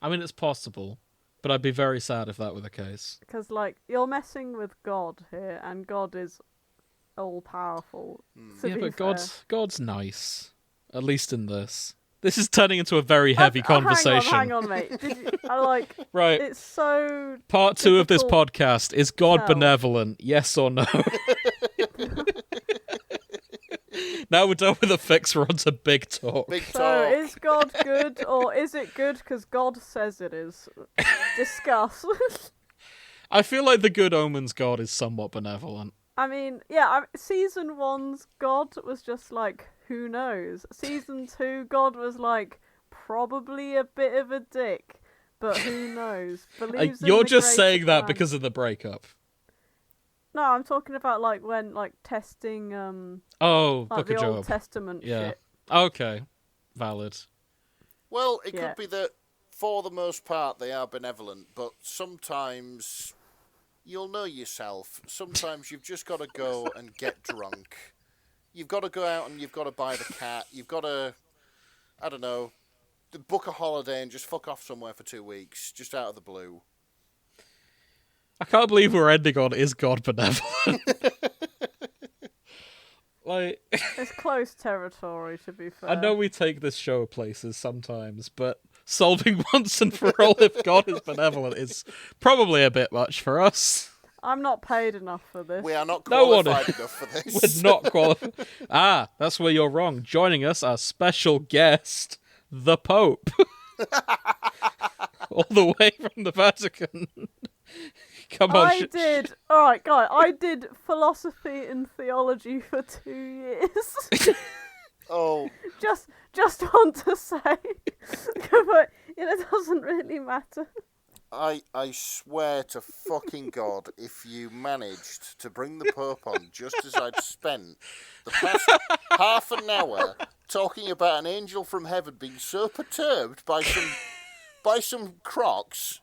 I mean, it's possible, but I'd be very sad if that were the case. Because, like, you're messing with God here, and God is all-powerful. Yeah, but God's nice. At least in this. This is turning into a very heavy conversation. Hang on, mate. Right. It's so Part 2 of this difficult podcast. Is God tell. benevolent? Yes or no? Now we're done with the fics, we're on to big talk. Big So, talk. is God good, or is it good because God says it is? Discuss. I feel like the Good Omens God is somewhat benevolent. I mean, yeah, season 1's God was just like, who knows? Season 2, God was like, probably a bit of a dick, but who knows? Believes in You're the just saying greater that plan. because of the breakup. No, I'm talking about like when testing Oh, like Book the of Old Job. Testament Yeah. shit. Okay. Valid. Well, it Yeah. could be that for the most part they are benevolent, but sometimes you'll know yourself. Sometimes you've just got to go and get drunk. You've got to go out and you've got to buy the cat. You've got to, I don't know, book a holiday and just fuck off somewhere for 2 weeks, just out of the blue. I can't believe we're ending on is God benevolent. Like, It's close territory, to be fair. I know we take this show places sometimes, but solving once and for all if God is benevolent is probably a bit much for us. I'm not paid enough for this. We are not No one qualified enough for this. We're not qualified. That's where you're wrong. Joining us, our special guest, the Pope. All the way from the Vatican. Come on. Alright, guys, I did philosophy and theology for 2 years. Oh, just want to say. But, it doesn't really matter. I swear to fucking God, if you managed to bring the Pope on just as I'd spent the past half an hour talking about an angel from heaven being so perturbed by some crocs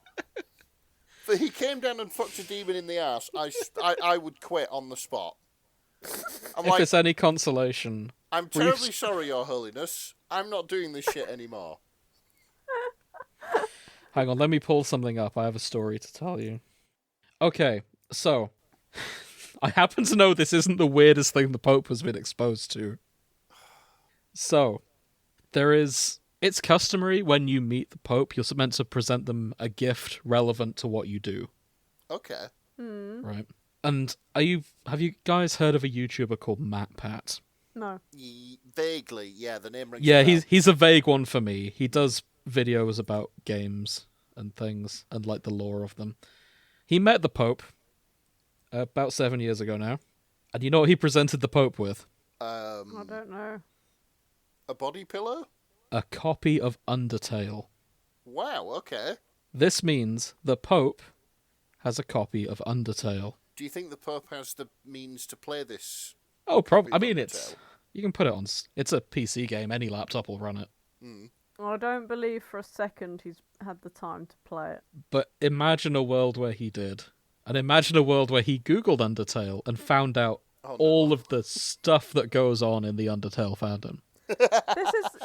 that he came down and fucked a demon in the ass, I would quit on the spot. If it's any consolation. I'm terribly sorry, Your Holiness. I'm not doing this shit anymore. Hang on, let me pull something up. I have a story to tell you. Okay, so I happen to know this isn't the weirdest thing the Pope has been exposed to. So, it's customary when you meet the Pope, you're meant to present them a gift relevant to what you do. Okay. Right. And have you guys heard of a YouTuber called MatPat? No. Vaguely, yeah, the name rings Yeah, a bell. he's a vague one for me. He does videos about games and things and like the lore of them. He met the Pope about 7 years ago now. And you know what he presented the Pope with? I don't know. A body pillow? A copy of Undertale. Wow, okay. This means the Pope has a copy of Undertale. Do you think the Pope has the means to play this? Oh, probably. I Copy of mean, Undertale? you can put it on. It's a PC game. Any laptop will run it. I don't believe for a second he's had the time to play it. But imagine a world where he did. And imagine a world where he Googled Undertale and found out all of the stuff that goes on in the Undertale fandom.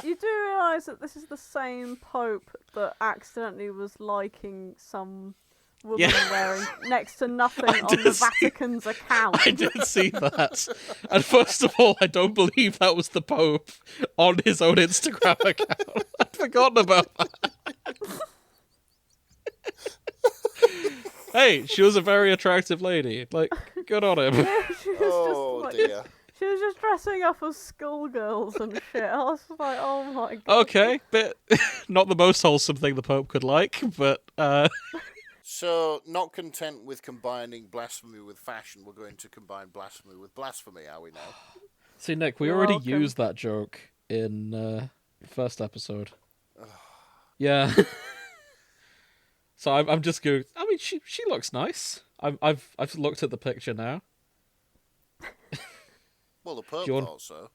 You do realise that this is the same Pope that accidentally was liking some woman wearing next to nothing on the Vatican's account. I did see that. And first of all, I don't believe that was the Pope on his own Instagram account. I'd forgotten about that. Hey, she was a very attractive lady. Like, good on him. She was Oh, just, dear. She was just dressing up as schoolgirls and shit. I was like, oh my god. Okay, but not the most wholesome thing the Pope could like, but So, not content with combining blasphemy with fashion, we're going to combine blasphemy with blasphemy, are we now? see, Nick, we You're already welcome. used that joke in the first episode. Yeah. So I'm just going. I mean, she looks nice. I've looked at the picture now. Well, the Pope Do you want- thought so.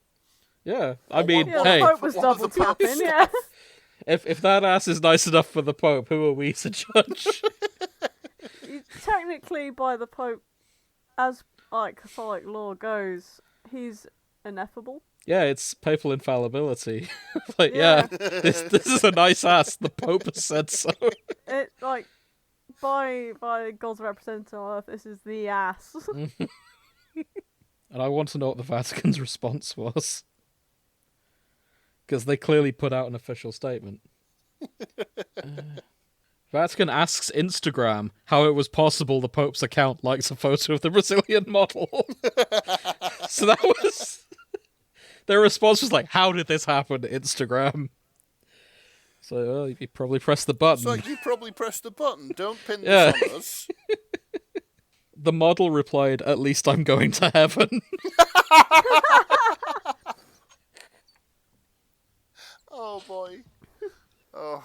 Yeah, I mean, Yeah, hey, the Pope was One of double the Pope's tapping, yeah. if that ass is nice enough for the Pope, who are we to judge? Technically, by the Pope, as like Catholic law goes, he's ineffable. Yeah, it's papal infallibility. Like, yeah, this is a nice ass. The Pope has said so. It like by God's representative on Earth, this is the ass. And I want to know what the Vatican's response was. Because they clearly put out an official statement. Vatican asks Instagram how it was possible the Pope's account likes a photo of the Brazilian model. So that was... Their response was like, how did this happen, Instagram? So, you probably pressed the button. It's like, you probably pressed the button. Don't pin this on us. The model replied, at least I'm going to heaven. Oh, boy. Oh.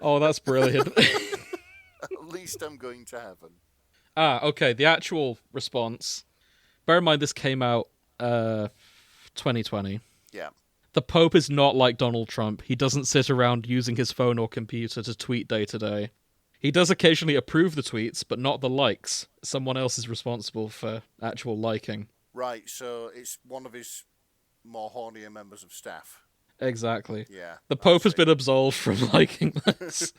Oh, that's brilliant. At least I'm going to heaven. Okay, the actual response. Bear in mind, this came out 2020. Yeah. The Pope is not like Donald Trump. He doesn't sit around using his phone or computer to tweet day to day. He does occasionally approve the tweets, but not the likes. Someone else is responsible for actual liking. Right, so it's one of his more hornier members of staff. Exactly. Yeah. The Pope has been absolved from liking this.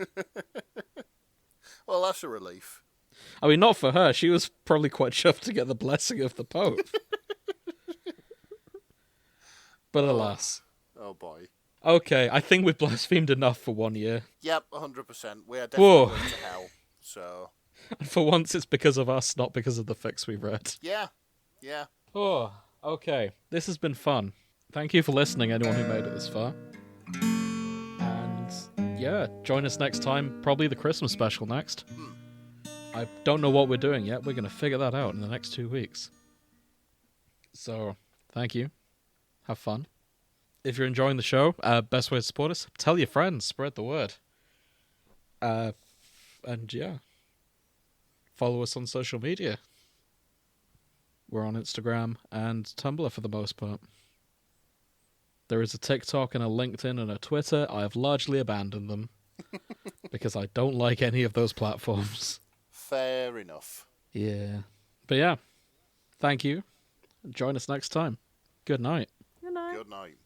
Well, that's a relief. I mean, not for her. She was probably quite chuffed to get the blessing of the Pope. But alas. Oh, boy. Okay, I think we've blasphemed enough for 1 year. Yep, 100%. We are definitely going to hell, so... And for once, it's because of us, not because of the fics we've read. Yeah, yeah. Oh, okay. This has been fun. Thank you for listening, anyone who made it this far. And, yeah, join us next time. Probably the Christmas special next. I don't know what we're doing yet. We're going to figure that out in the next 2 weeks. So, thank you. Have fun. If you're enjoying the show, best way to support us, tell your friends, spread the word. And yeah, follow us on social media. We're on Instagram and Tumblr for the most part. There is a TikTok and a LinkedIn and a Twitter. I have largely abandoned them because I don't like any of those platforms. Fair enough. Yeah. But yeah, thank you. Join us next time. Good night. Good night. Good night.